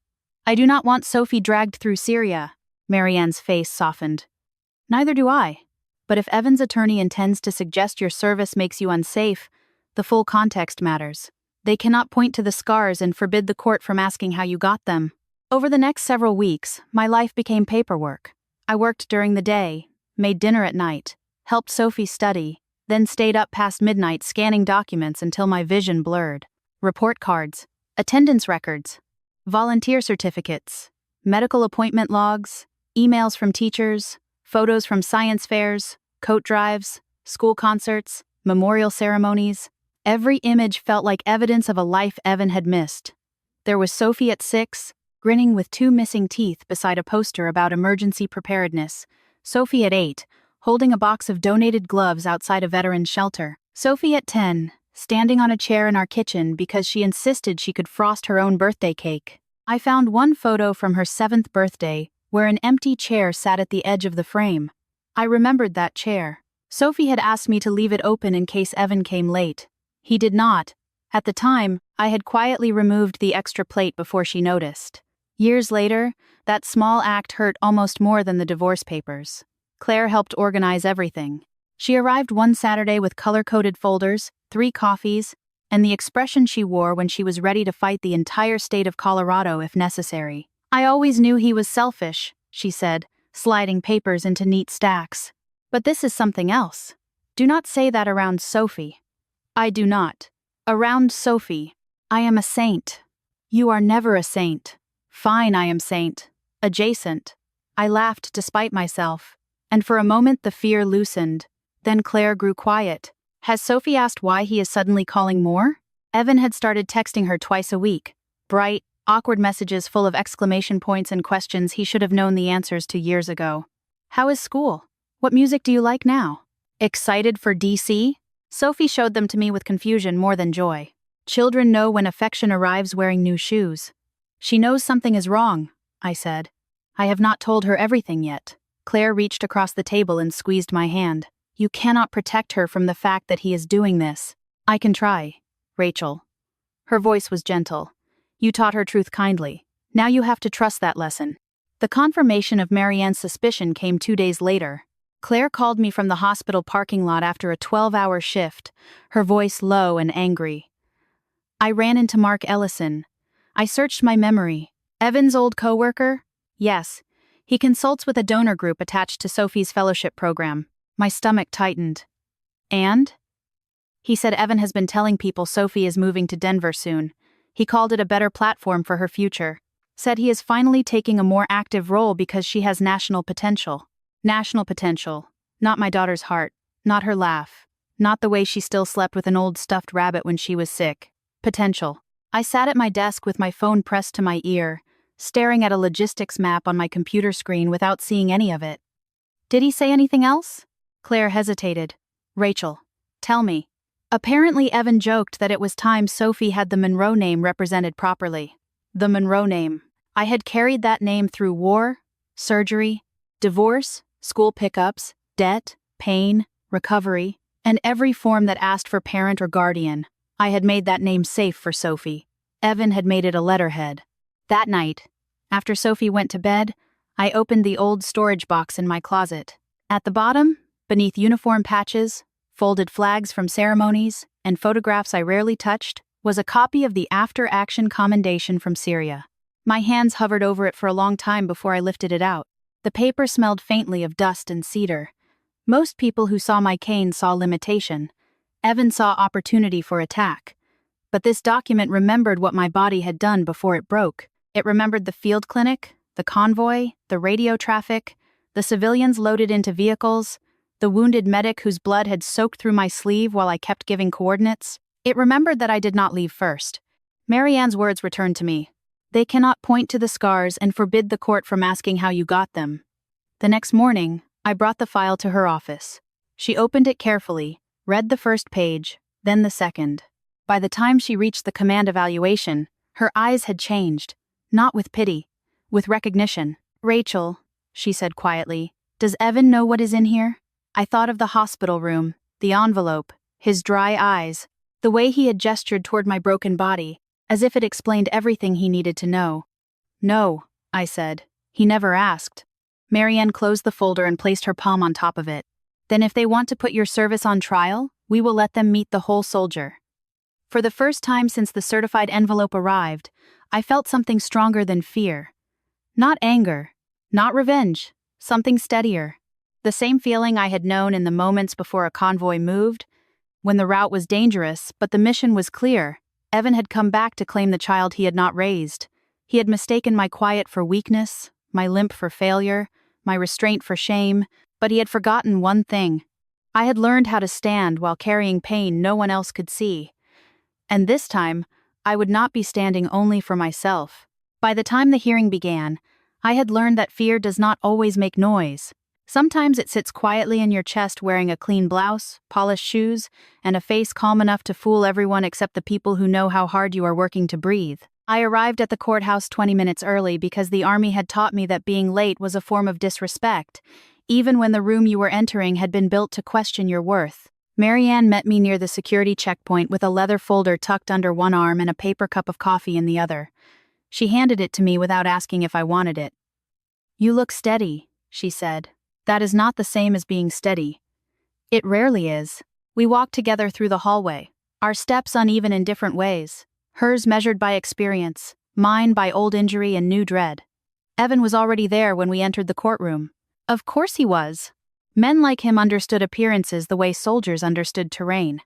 I do not want Sophie dragged through Syria. Marianne's face softened. Neither do I. But if Evan's attorney intends to suggest your service makes you unsafe, the full context matters. They cannot point to the scars and forbid the court from asking how you got them. Over the next several weeks, my life became paperwork. I worked during the day, made dinner at night, helped Sophie study, then stayed up past midnight scanning documents until my vision blurred. Report cards, attendance records, volunteer certificates, medical appointment logs, emails from teachers, photos from science fairs, coat drives, school concerts, memorial ceremonies. Every image felt like evidence of a life Evan had missed. There was Sophie at 6, grinning with 2 missing teeth beside a poster about emergency preparedness. Sophie at 8, holding a box of donated gloves outside a veteran's shelter. Sophie at 10, standing on a chair in our kitchen because she insisted she could frost her own birthday cake. I found one photo from her 7th birthday where an empty chair sat at the edge of the frame. I remembered that chair. Sophie had asked me to leave it open in case Evan came late. He did not. At the time, I had quietly removed the extra plate before she noticed. Years later, that small act hurt almost more than the divorce papers. Claire helped organize everything. She arrived one Saturday with color-coded folders, 3 coffees, and the expression she wore when she was ready to fight the entire state of Colorado if necessary. I always knew he was selfish, she said, sliding papers into neat stacks. But this is something else. Do not say that around Sophie. I do not. Around Sophie. I am a saint. You are never a saint. Fine, I am saint. Adjacent. I laughed despite myself, and for a moment the fear loosened. Then Claire grew quiet. Has Sophie asked why he is suddenly calling more? Evan had started texting her twice a week. Bright, awkward messages full of exclamation points and questions he should have known the answers to years ago. How is school? What music do you like now? Excited for DC? Sophie showed them to me with confusion more than joy. Children know when affection arrives wearing new shoes. She knows something is wrong, I said. I have not told her everything yet. Claire reached across the table and squeezed my hand. You cannot protect her from the fact that he is doing this. I can try, Rachel. Her voice was gentle. You taught her truth kindly. Now you have to trust that lesson. The confirmation of Marianne's suspicion came 2 days later. Claire called me from the hospital parking lot after a 12-hour shift, her voice low and angry. I ran into Mark Ellison. I searched my memory. Evan's old coworker? Yes. He consults with a donor group attached to Sophie's fellowship program. My stomach tightened. And? He said Evan has been telling people Sophie is moving to Denver soon. He called it a better platform for her future. Said he is finally taking a more active role because she has national potential. National potential. Not my daughter's heart. Not her laugh. Not the way she still slept with an old stuffed rabbit when she was sick. Potential. I sat at my desk with my phone pressed to my ear, staring at a logistics map on my computer screen without seeing any of it. Did he say anything else? Claire hesitated. Rachel, tell me. Apparently Evan joked that it was time Sophie had the Monroe name represented properly. The Monroe name. I had carried that name through war, surgery, divorce, school pickups, debt, pain, recovery, and every form that asked for parent or guardian. I had made that name safe for Sophie. Evan had made it a letterhead. That night, after Sophie went to bed, I opened the old storage box in my closet. At the bottom, beneath uniform patches, folded flags from ceremonies, and photographs I rarely touched, was a copy of the after-action commendation from Syria. My hands hovered over it for a long time before I lifted it out. The paper smelled faintly of dust and cedar. Most people who saw my cane saw limitation. Evan saw opportunity for attack. But this document remembered what my body had done before it broke. It remembered the field clinic, the convoy, the radio traffic, the civilians loaded into vehicles, the wounded medic whose blood had soaked through my sleeve while I kept giving coordinates. It remembered that I did not leave first. Marianne's words returned to me. They cannot point to the scars and forbid the court from asking how you got them. The next morning, I brought the file to her office. She opened it carefully, read the first page, then the second. By the time she reached the command evaluation, her eyes had changed. Not with pity, with recognition. Rachel, she said quietly, does Evan know what is in here? I thought of the hospital room, the envelope, his dry eyes, the way he had gestured toward my broken body, as if it explained everything he needed to know. No, I said. He never asked. Marianne closed the folder and placed her palm on top of it. Then if they want to put your service on trial, we will let them meet the whole soldier. For the first time since the certified envelope arrived, I felt something stronger than fear. Not anger, not revenge, something steadier. The same feeling I had known in the moments before a convoy moved, when the route was dangerous, but the mission was clear. Evan had come back to claim the child he had not raised. He had mistaken my quiet for weakness, my limp for failure, my restraint for shame, but he had forgotten one thing. I had learned how to stand while carrying pain no one else could see. And this time, I would not be standing only for myself. By the time the hearing began, I had learned that fear does not always make noise. Sometimes it sits quietly in your chest wearing a clean blouse, polished shoes, and a face calm enough to fool everyone except the people who know how hard you are working to breathe. I arrived at the courthouse 20 minutes early because the Army had taught me that being late was a form of disrespect, even when the room you were entering had been built to question your worth. Marianne met me near the security checkpoint with a leather folder tucked under one arm and a paper cup of coffee in the other. She handed it to me without asking if I wanted it. You look steady, she said. That is not the same as being steady. It rarely is. We walked together through the hallway, our steps uneven in different ways, hers measured by experience, mine by old injury and new dread. Evan was already there when we entered the courtroom. Of course he was. Men like him understood appearances the way soldiers understood terrain.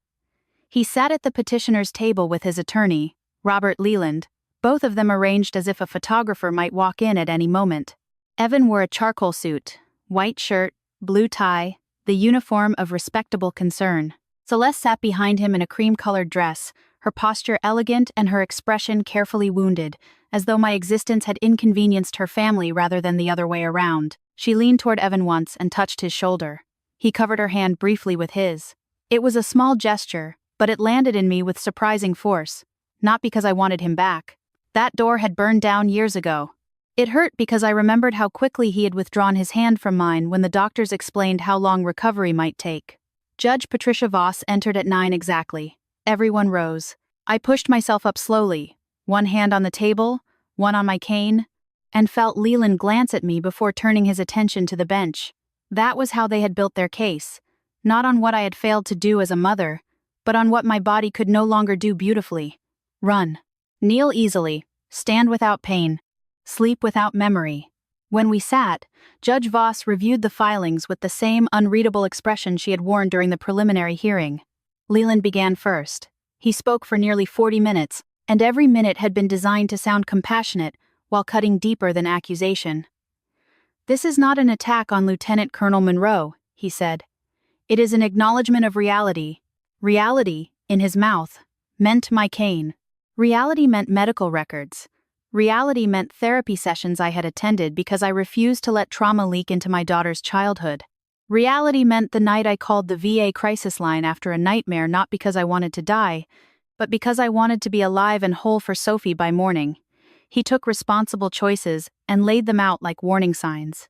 He sat at the petitioner's table with his attorney, Robert Leland, both of them arranged as if a photographer might walk in at any moment. Evan wore a charcoal suit, white shirt, blue tie, the uniform of respectable concern. Celeste sat behind him in a cream-colored dress, her posture elegant and her expression carefully wounded, as though my existence had inconvenienced her family rather than the other way around. She leaned toward Evan once and touched his shoulder. He covered her hand briefly with his. It was a small gesture, but it landed in me with surprising force. Not because I wanted him back. That door had burned down years ago. It hurt because I remembered how quickly he had withdrawn his hand from mine when the doctors explained how long recovery might take. Judge Patricia Voss entered at 9 exactly. Everyone rose. I pushed myself up slowly, one hand on the table, one on my cane, and felt Leland glance at me before turning his attention to the bench. That was how they had built their case, not on what I had failed to do as a mother, but on what my body could no longer do beautifully. Run. Kneel easily. Stand without pain. Sleep without memory. When we sat, Judge Voss reviewed the filings with the same unreadable expression she had worn during the preliminary hearing. Leland began first. He spoke for nearly 40 minutes, and every minute had been designed to sound compassionate while cutting deeper than accusation. "This is not an attack on Lieutenant Colonel Monroe," he said. "It is an acknowledgement of reality. Reality, in his mouth, meant my cane. Reality meant medical records. Reality meant therapy sessions I had attended because I refused to let trauma leak into my daughter's childhood. Reality meant the night I called the VA crisis line after a nightmare, not because I wanted to die, but because I wanted to be alive and whole for Sophie by morning." He took responsible choices and laid them out like warning signs.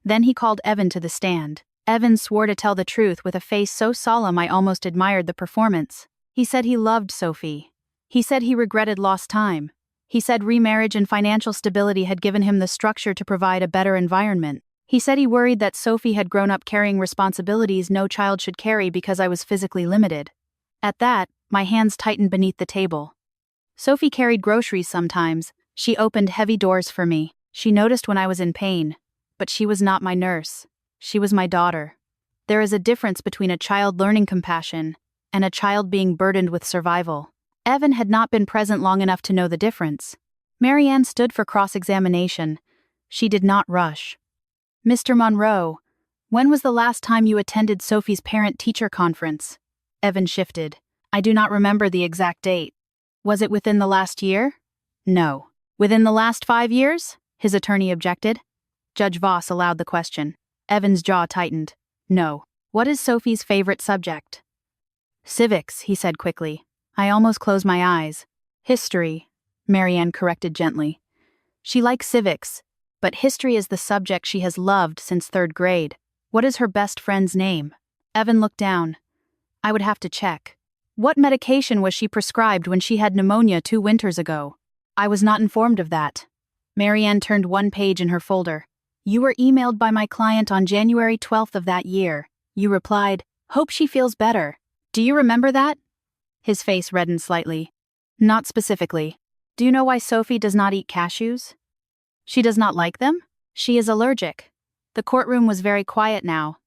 Then he called Evan to the stand. Evan swore to tell the truth with a face so solemn I almost admired the performance. He said he loved Sophie. He said he regretted lost time. He said remarriage and financial stability had given him the structure to provide a better environment. He said he worried that Sophie had grown up carrying responsibilities no child should carry because I was physically limited. At that, my hands tightened beneath the table. Sophie carried groceries sometimes. She opened heavy doors for me. She noticed when I was in pain. But she was not my nurse. She was my daughter. There is a difference between a child learning compassion and a child being burdened with survival. Evan had not been present long enough to know the difference. Marianne stood for cross-examination. She did not rush. "Mr. Monroe, when was the last time you attended Sophie's parent-teacher conference?" Evan shifted. "I do not remember the exact date." "Was it within the last year?" "No." "Within the last 5 years?" his attorney objected. Judge Voss allowed the question. Evan's jaw tightened. "No." "What is Sophie's favorite subject?" "Civics," he said quickly. I almost closed my eyes. "History," Marianne corrected gently. "She likes civics, but history is the subject she has loved since 3rd grade. What is her best friend's name?" Evan looked down. "I would have to check." "What medication was she prescribed when she had pneumonia 2 winters ago?" "I was not informed of that." Marianne turned one page in her folder. "You were emailed by my client on January 12th of that year. You replied, 'Hope she feels better.' Do you remember that?" His face reddened slightly. "Not specifically. Do you know why Sophie does not eat cashews?" "She does not like them?" "She is allergic." The courtroom was very quiet now.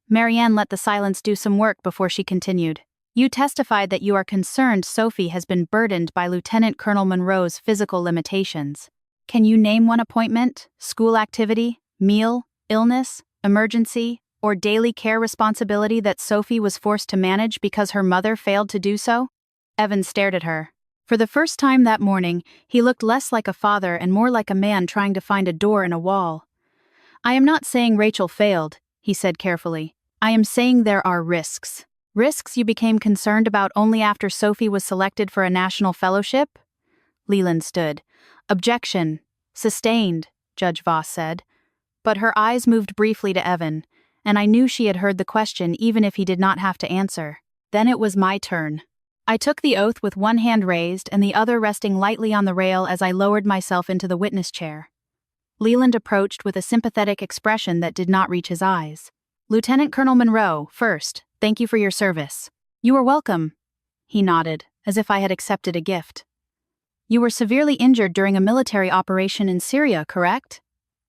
Marianne let the silence do some work before she continued. "You testified that you are concerned Sophie has been burdened by Lieutenant Colonel Monroe's physical limitations. Can you name one appointment, school activity, meal, illness, emergency, or daily care responsibility that Sophie was forced to manage because her mother failed to do so?" Evan stared at her. For the first time that morning, he looked less like a father and more like a man trying to find a door in a wall. "I am not saying Rachel failed," he said carefully. "I am saying there are risks. Risks you became concerned about only after Sophie was selected for a national fellowship?" Leland stood. "Objection. Sustained," Judge Voss said. But her eyes moved briefly to Evan, and I knew she had heard the question even if he did not have to answer. Then it was my turn. I took the oath with one hand raised and the other resting lightly on the rail as I lowered myself into the witness chair. Leland approached with a sympathetic expression that did not reach his eyes. "Lieutenant Colonel Monroe, first, thank you for your service." "You are welcome." He nodded, as if I had accepted a gift. "You were severely injured during a military operation in Syria, correct?"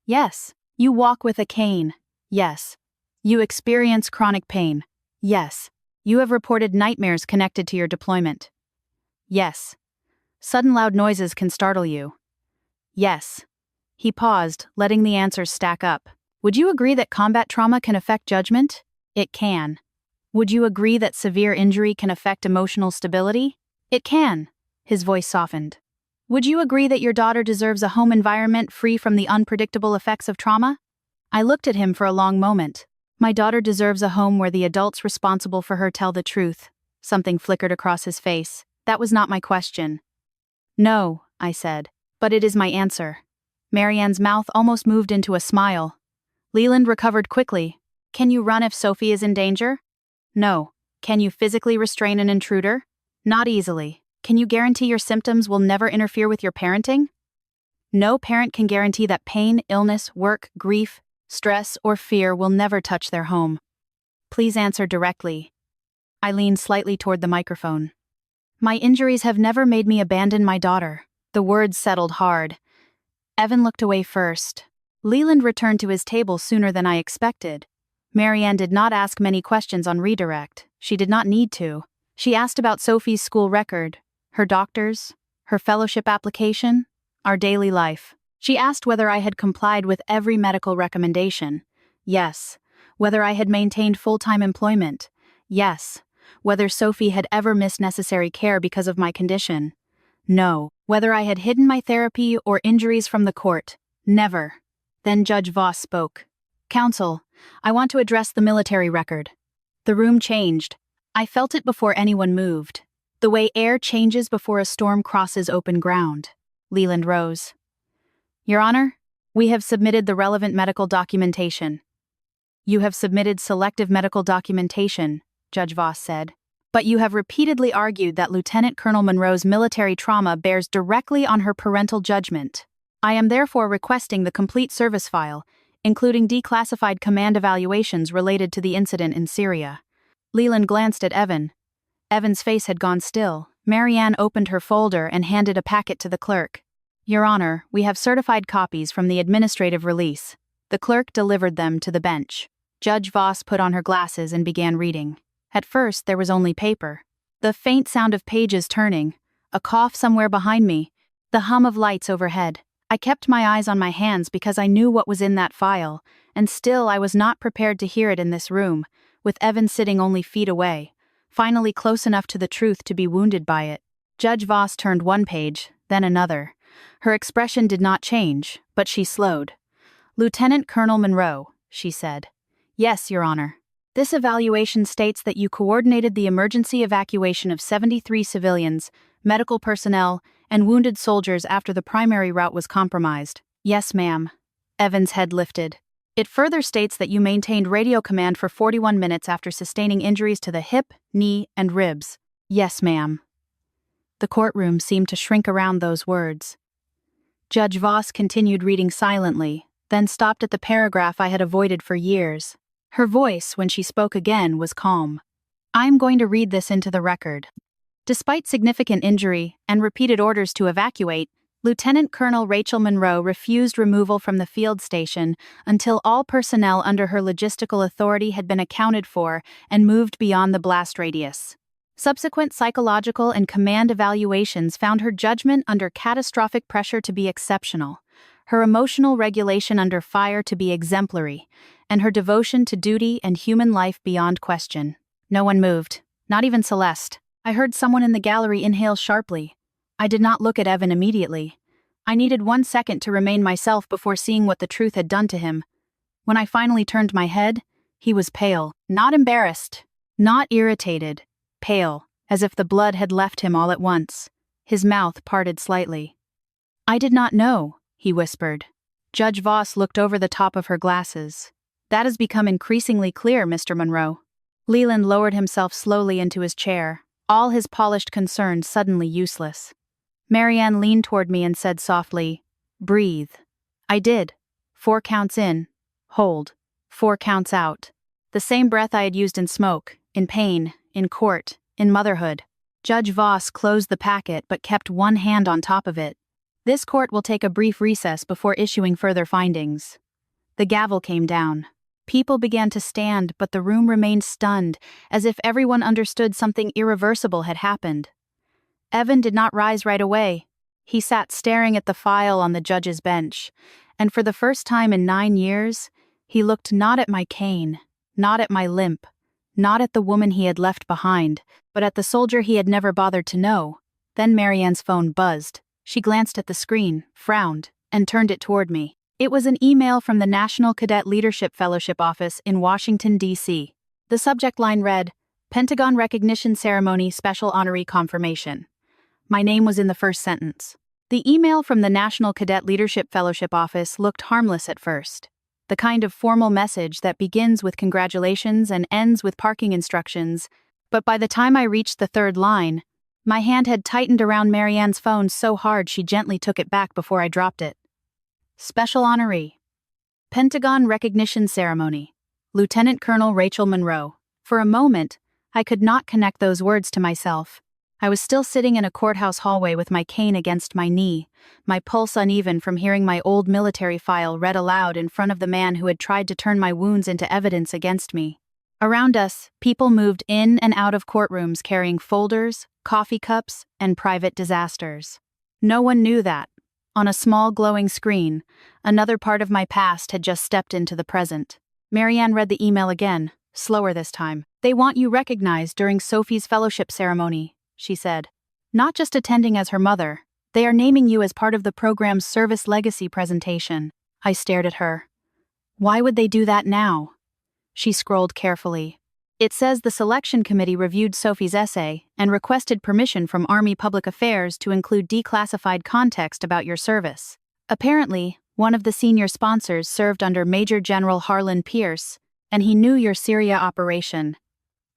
"Yes." "You walk with a cane?" "Yes." "You experience chronic pain?" "Yes." "You have reported nightmares connected to your deployment?" "Yes." "Sudden loud noises can startle you?" "Yes." He paused, letting the answers stack up. "Would you agree that combat trauma can affect judgment?" "It can." Would you agree that severe injury can affect emotional stability? It can. His voice softened. Would you agree that your daughter deserves a home environment free from the unpredictable effects of trauma? I looked at him for a long moment. My daughter deserves a home where the adults responsible for her tell the truth. Something flickered across his face. That was not my question. No, I said, but it is my answer. Marianne's mouth almost moved into a smile. Leland recovered quickly. Can you run if Sophie is in danger? No. Can you physically restrain an intruder? Not easily. Can you guarantee your symptoms will never interfere with your parenting? No parent can guarantee that pain, illness, work, grief, stress, or fear will never touch their home. Please answer directly. I leaned slightly toward the microphone. My injuries have never made me abandon my daughter. The words settled hard. Evan looked away first. Leland returned to his table sooner than I expected. Marianne did not ask many questions on redirect. She did not need to. She asked about Sophie's school record, her doctors, her fellowship application, our daily life. She asked whether I had complied with every medical recommendation. Yes. Whether I had maintained full-time employment. Yes. Whether Sophie had ever missed necessary care because of my condition. No. Whether I had hidden my therapy or injuries from the court. Never. Then Judge Voss spoke. Counsel, I want to address the military record. The room changed. I felt it before anyone moved. The way air changes before a storm crosses open ground. Leland rose. Your Honor, we have submitted the relevant medical documentation. You have submitted selective medical documentation, Judge Voss said. But you have repeatedly argued that Lieutenant Colonel Monroe's military trauma bears directly on her parental judgment. I am therefore requesting the complete service file, including declassified command evaluations related to the incident in Syria. Leland glanced at Evan. Evan's face had gone still. Marianne opened her folder and handed a packet to the clerk. Your Honor, we have certified copies from the administrative release. The clerk delivered them to the bench. Judge Voss put on her glasses and began reading. At first, there was only paper. The faint sound of pages turning, a cough somewhere behind me, the hum of lights overhead. I kept my eyes on my hands because I knew what was in that file, and still I was not prepared to hear it in this room, with Evan sitting only feet away, finally close enough to the truth to be wounded by it. Judge Voss turned one page, then another. Her expression did not change, but she slowed. Lieutenant Colonel Monroe, she said. Yes, Your Honor. This evaluation states that you coordinated the emergency evacuation of 73 civilians, medical personnel, and wounded soldiers after the primary route was compromised. Yes, ma'am. Evan's head lifted. It further states that you maintained radio command for 41 minutes after sustaining injuries to the hip, knee, and ribs. Yes, ma'am. The courtroom seemed to shrink around those words. Judge Voss continued reading silently, then stopped at the paragraph I had avoided for years. Her voice, when she spoke again, was calm. I'm going to read this into the record. Despite significant injury and repeated orders to evacuate, Lieutenant Colonel Rachel Monroe refused removal from the field station until all personnel under her logistical authority had been accounted for and moved beyond the blast radius. Subsequent psychological and command evaluations found her judgment under catastrophic pressure to be exceptional, her emotional regulation under fire to be exemplary, and her devotion to duty and human life beyond question. No one moved, not even Celeste. I heard someone in the gallery inhale sharply. I did not look at Evan immediately. I needed 1 second to remain myself before seeing what the truth had done to him. When I finally turned my head, he was pale, not embarrassed, not irritated, pale, as if the blood had left him all at once. His mouth parted slightly. I did not know, he whispered. Judge Voss looked over the top of her glasses. That has become increasingly clear, Mr. Monroe. Leland lowered himself slowly into his chair, all his polished concern suddenly useless. Marianne leaned toward me and said softly, "Breathe." I did. 4 counts in. Hold. 4 counts out. The same breath I had used in smoke, in pain, in court, in motherhood. Judge Voss closed the packet but kept one hand on top of it. This court will take a brief recess before issuing further findings. The gavel came down. People began to stand, but the room remained stunned, as if everyone understood something irreversible had happened. Evan did not rise right away. He sat staring at the file on the judge's bench, and for the first time in 9 years, he looked not at my cane, not at my limp, Not at the woman he had left behind, but at the soldier he had never bothered to know. Then Marianne's phone buzzed. She glanced at the screen, frowned, and turned it toward me. It was an email from the National Cadet Leadership Fellowship Office in Washington, D.C. The subject line read, Pentagon Recognition Ceremony Special Honoree Confirmation. My name was in the first sentence. The email from the National Cadet Leadership Fellowship Office looked harmless at first. The kind of formal message that begins with congratulations and ends with parking instructions. But by the time I reached the third line, my hand had tightened around Marianne's phone so hard she gently took it back before I dropped it. Special Honoree. Pentagon Recognition Ceremony. Lieutenant Colonel Rachel Monroe. For a moment, I could not connect those words to myself. I was still sitting in a courthouse hallway with my cane against my knee, my pulse uneven from hearing my old military file read aloud in front of the man who had tried to turn my wounds into evidence against me. Around us, people moved in and out of courtrooms carrying folders, coffee cups, and private disasters. No one knew that. On a small glowing screen, another part of my past had just stepped into the present. Marianne read the email again, slower this time. They want you recognized during Sophie's fellowship ceremony, she said. Not just attending as her mother, they are naming you as part of the program's service legacy presentation. I stared at her. Why would they do that now? She scrolled carefully. It says the selection committee reviewed Sophie's essay and requested permission from Army Public Affairs to include declassified context about your service. Apparently, one of the senior sponsors served under Major General Harlan Pierce, and he knew your Syria operation.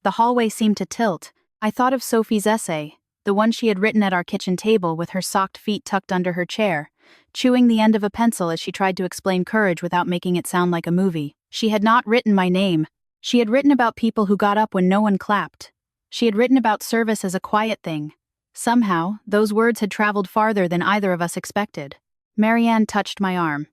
The hallway seemed to tilt. I thought of Sophie's essay, the one she had written at our kitchen table with her socked feet tucked under her chair, chewing the end of a pencil as she tried to explain courage without making it sound like a movie. She had not written my name. She had written about people who got up when no one clapped. She had written about service as a quiet thing. Somehow, those words had traveled farther than either of us expected. Marianne touched my arm.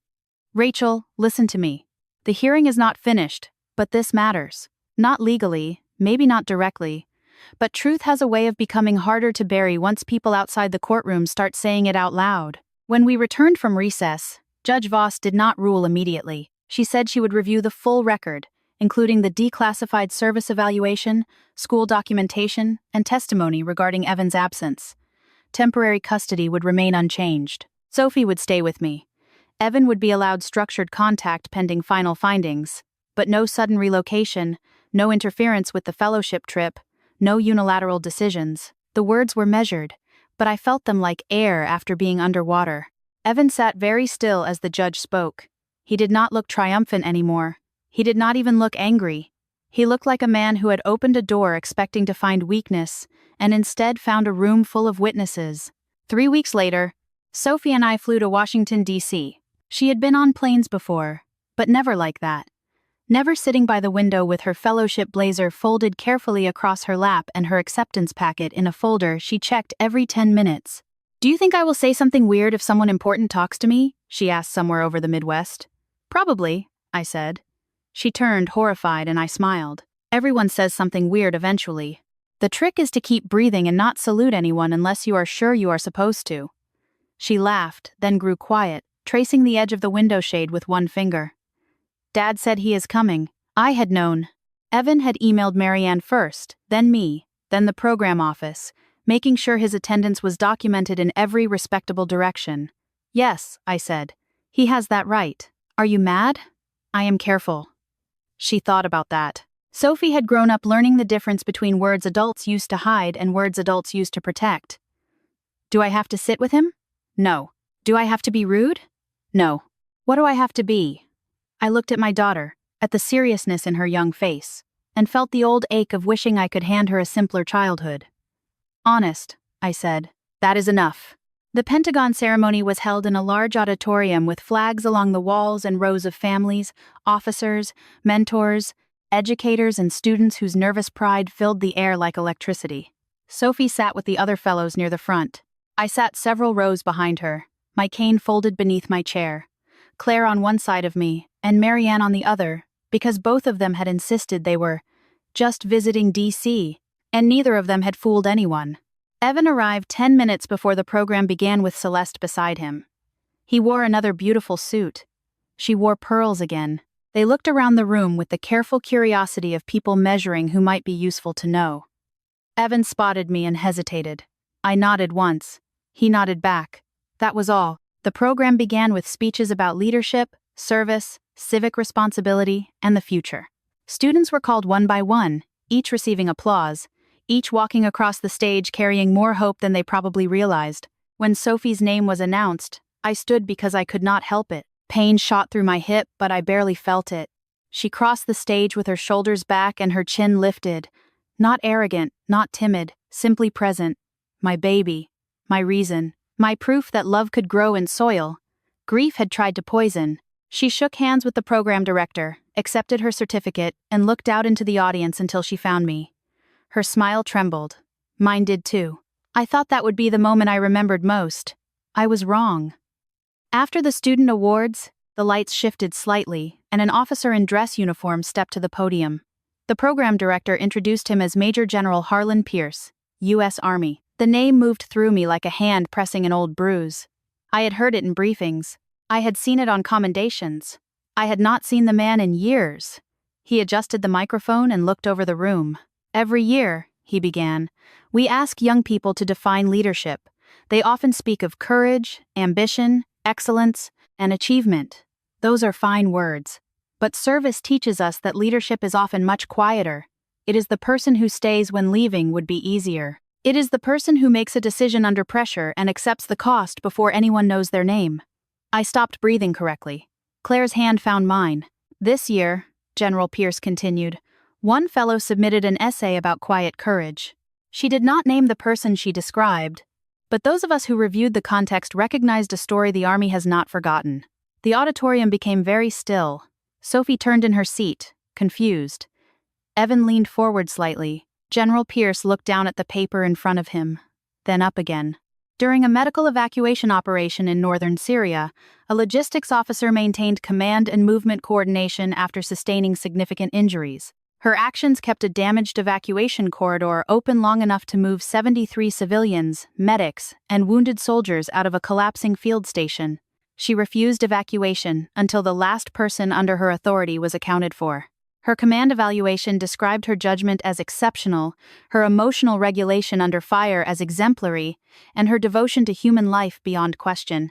Rachel, listen to me. The hearing is not finished, but this matters. Not legally, maybe not directly, but truth has a way of becoming harder to bury once people outside the courtroom start saying it out loud. When we returned from recess, Judge Voss did not rule immediately. She said she would review the full record, including the declassified service evaluation, school documentation, and testimony regarding Evan's absence. Temporary custody would remain unchanged. Sophie would stay with me. Evan would be allowed structured contact pending final findings, but no sudden relocation, no interference with the fellowship trip, no unilateral decisions. The words were measured, but I felt them like air after being underwater. Evan sat very still as the judge spoke. He did not look triumphant anymore. He did not even look angry. He looked like a man who had opened a door expecting to find weakness, and instead found a room full of witnesses. 3 weeks later, Sophie and I flew to Washington, D.C. She had been on planes before, but never like that. Never sitting by the window with her fellowship blazer folded carefully across her lap and her acceptance packet in a folder she checked every 10 minutes. Do you think I will say something weird if someone important talks to me? She asked somewhere over the Midwest. Probably, I said. She turned, horrified, and I smiled. Everyone says something weird eventually. The trick is to keep breathing and not salute anyone unless you are sure you are supposed to. She laughed, then grew quiet, tracing the edge of the window shade with one finger. Dad said he is coming. I had known. Evan had emailed Marianne first, then me, then the program office, making sure his attendance was documented in every respectable direction. Yes, I said. He has that right. Are you mad? I am careful. She thought about that. Sophie had grown up learning the difference between words adults used to hide and words adults used to protect. Do I have to sit with him? No. Do I have to be rude? No. What do I have to be? I looked at my daughter, at the seriousness in her young face, and felt the old ache of wishing I could hand her a simpler childhood. Honest, I said. That is enough. The Pentagon ceremony was held in a large auditorium with flags along the walls and rows of families, officers, mentors, educators, and students whose nervous pride filled the air like electricity. Sophie sat with the other fellows near the front. I sat several rows behind her, my cane folded beneath my chair. Claire on one side of me, and Marianne on the other, because both of them had insisted they were just visiting D.C., and neither of them had fooled anyone. Evan arrived 10 minutes before the program began with Celeste beside him. He wore another beautiful suit. She wore pearls again, They looked around the room with the careful curiosity of people measuring who might be useful to know. Evan spotted me and hesitated. I nodded once. He nodded back. That was all. The program began with speeches about leadership, service, civic responsibility, and the future. Students were called one by one, each receiving applause, each walking across the stage carrying more hope than they probably realized. When Sophie's name was announced, I stood because I could not help it. Pain shot through my hip, but I barely felt it. She crossed the stage with her shoulders back and her chin lifted. Not arrogant, not timid, simply present. My baby. My reason. My proof that love could grow in soil. Grief had tried to poison. She shook hands with the program director, accepted her certificate, and looked out into the audience until she found me. Her smile trembled. Mine did too. I thought that would be the moment I remembered most. I was wrong. After the student awards, the lights shifted slightly, and an officer in dress uniform stepped to the podium. The program director introduced him as Major General Harlan Pierce, U.S. Army. The name moved through me like a hand pressing an old bruise. I had heard it in briefings. I had seen it on commendations. I had not seen the man in years. He adjusted the microphone and looked over the room. Every year, he began, we ask young people to define leadership. They often speak of courage, ambition, excellence, and achievement. Those are fine words. But service teaches us that leadership is often much quieter. It is the person who stays when leaving would be easier. It is the person who makes a decision under pressure and accepts the cost before anyone knows their name. I stopped breathing correctly. Claire's hand found mine. This year, General Pierce continued, one fellow submitted an essay about quiet courage. She did not name the person she described, but those of us who reviewed the context recognized a story the Army has not forgotten. The auditorium became very still. Sophie turned in her seat, confused. Evan leaned forward slightly. General Pierce looked down at the paper in front of him, then up again. During a medical evacuation operation in northern Syria, a logistics officer maintained command and movement coordination after sustaining significant injuries. Her actions kept a damaged evacuation corridor open long enough to move 73 civilians, medics, and wounded soldiers out of a collapsing field station. She refused evacuation until the last person under her authority was accounted for. Her command evaluation described her judgment as exceptional, her emotional regulation under fire as exemplary, and her devotion to human life beyond question.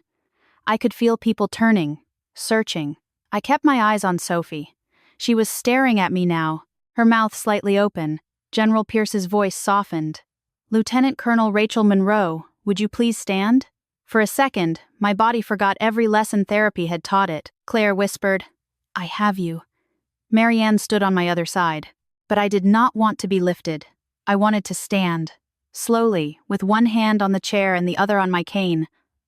I could feel people turning, searching. I kept my eyes on Sophie. She was staring at me now, her mouth slightly open. General Pierce's voice softened. Lieutenant Colonel Rachel Monroe, would you please stand? For a second, my body forgot every lesson therapy had taught it. Claire whispered, I have you. Marianne stood on my other side. But I did not want to be lifted. I wanted to stand. Slowly, with one hand on the chair and the other on my cane,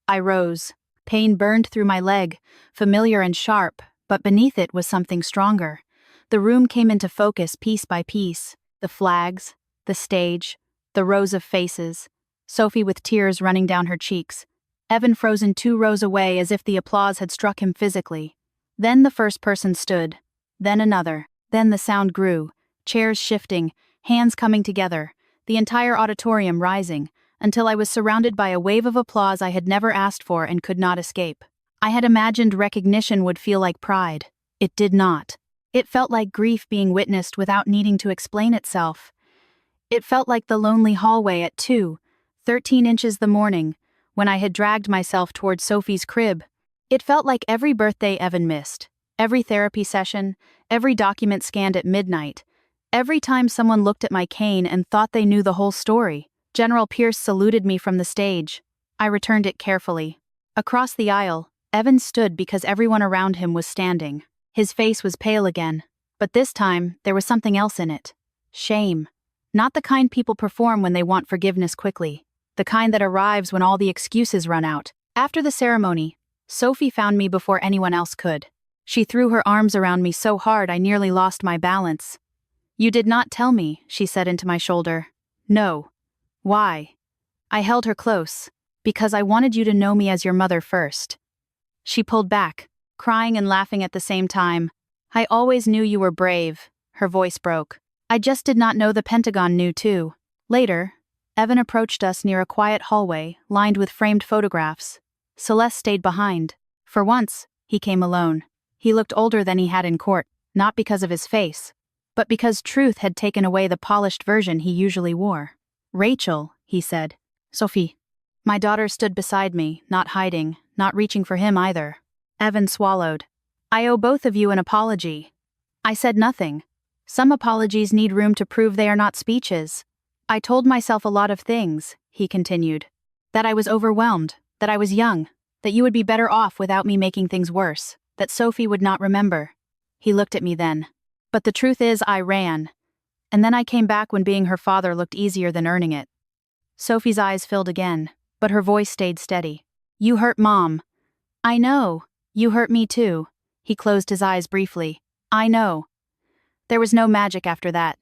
I rose. Pain burned through my leg, familiar and sharp, but beneath it was something stronger. The room came into focus piece by piece. The flags, the stage, the rows of faces. Sophie with tears running down her cheeks. Evan frozen 2 rows away as if the applause had struck him physically. Then the first person stood. Then another. Then the sound grew. Chairs shifting, hands coming together, the entire auditorium rising, until I was surrounded by a wave of applause I had never asked for and could not escape. I had imagined recognition would feel like pride. It did not. It felt like grief being witnessed without needing to explain itself. It felt like the lonely hallway at 2:13 inches the morning, when I had dragged myself toward Sophie's crib. It felt like every birthday Evan missed, every therapy session, every document scanned at midnight, every time someone looked at my cane and thought they knew the whole story. General Pierce saluted me from the stage. I returned it carefully. Across the aisle, Evan stood because everyone around him was standing. His face was pale again, but this time there was something else in it. Shame. Not the kind people perform when they want forgiveness quickly. The kind that arrives when all the excuses run out. After the ceremony, Sophie found me before anyone else could. She threw her arms around me so hard I nearly lost my balance. You did not tell me, she said into my shoulder. No. Why? I held her close. Because I wanted you to know me as your mother first. She pulled back, crying and laughing at the same time. I always knew you were brave. Her voice broke. I just did not know the Pentagon knew too. Later, Evan approached us near a quiet hallway lined with framed photographs. Celeste stayed behind. For once, he came alone. He looked older than he had in court, not because of his face, but because truth had taken away the polished version he usually wore. "Rachel," he said. "Sophie." My daughter stood beside me, not hiding, not reaching for him either. Evan swallowed. "I owe both of you an apology." I said nothing. Some apologies need room to prove they are not speeches. "I told myself a lot of things," he continued. "That I was overwhelmed, that I was young, that you would be better off without me making things worse, that Sophie would not remember." He looked at me then. "But the truth is I ran. And then I came back when being her father looked easier than earning it." Sophie's eyes filled again, but her voice stayed steady. "You hurt Mom." "I know. You hurt me too." He closed his eyes briefly. "I know." There was no magic after that.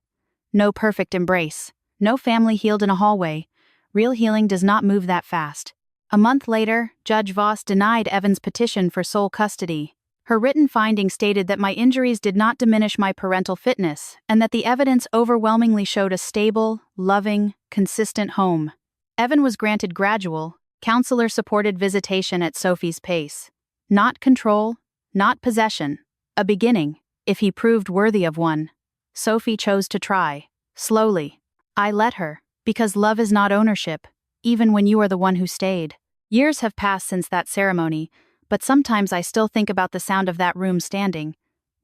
No perfect embrace. No family healed in a hallway. Real healing does not move that fast. A month later, Judge Voss denied Evan's petition for sole custody. Her written finding stated that my injuries did not diminish my parental fitness, and that the evidence overwhelmingly showed a stable, loving, consistent home. Evan was granted gradual, counselor-supported visitation at Sophie's pace. Not control, not possession. A beginning, if he proved worthy of one. Sophie chose to try. Slowly. I let her, because love is not ownership, even when you are the one who stayed. Years have passed since that ceremony, but sometimes I still think about the sound of that room standing.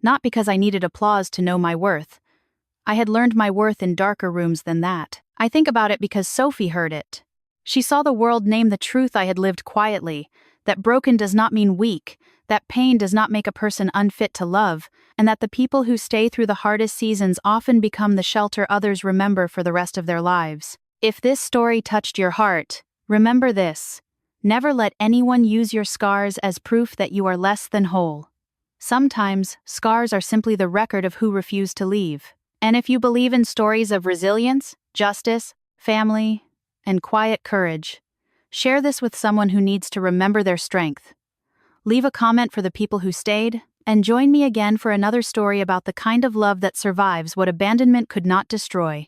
Not because I needed applause to know my worth. I had learned my worth in darker rooms than that. I think about it because Sophie heard it. She saw the world name the truth I had lived quietly, that broken does not mean weak, that pain does not make a person unfit to love, and that the people who stay through the hardest seasons often become the shelter others remember for the rest of their lives. If this story touched your heart, remember this. Never let anyone use your scars as proof that you are less than whole. Sometimes, scars are simply the record of who refused to leave. And if you believe in stories of resilience, justice, family, and quiet courage, share this with someone who needs to remember their strength. Leave a comment for the people who stayed, and join me again for another story about the kind of love that survives what abandonment could not destroy.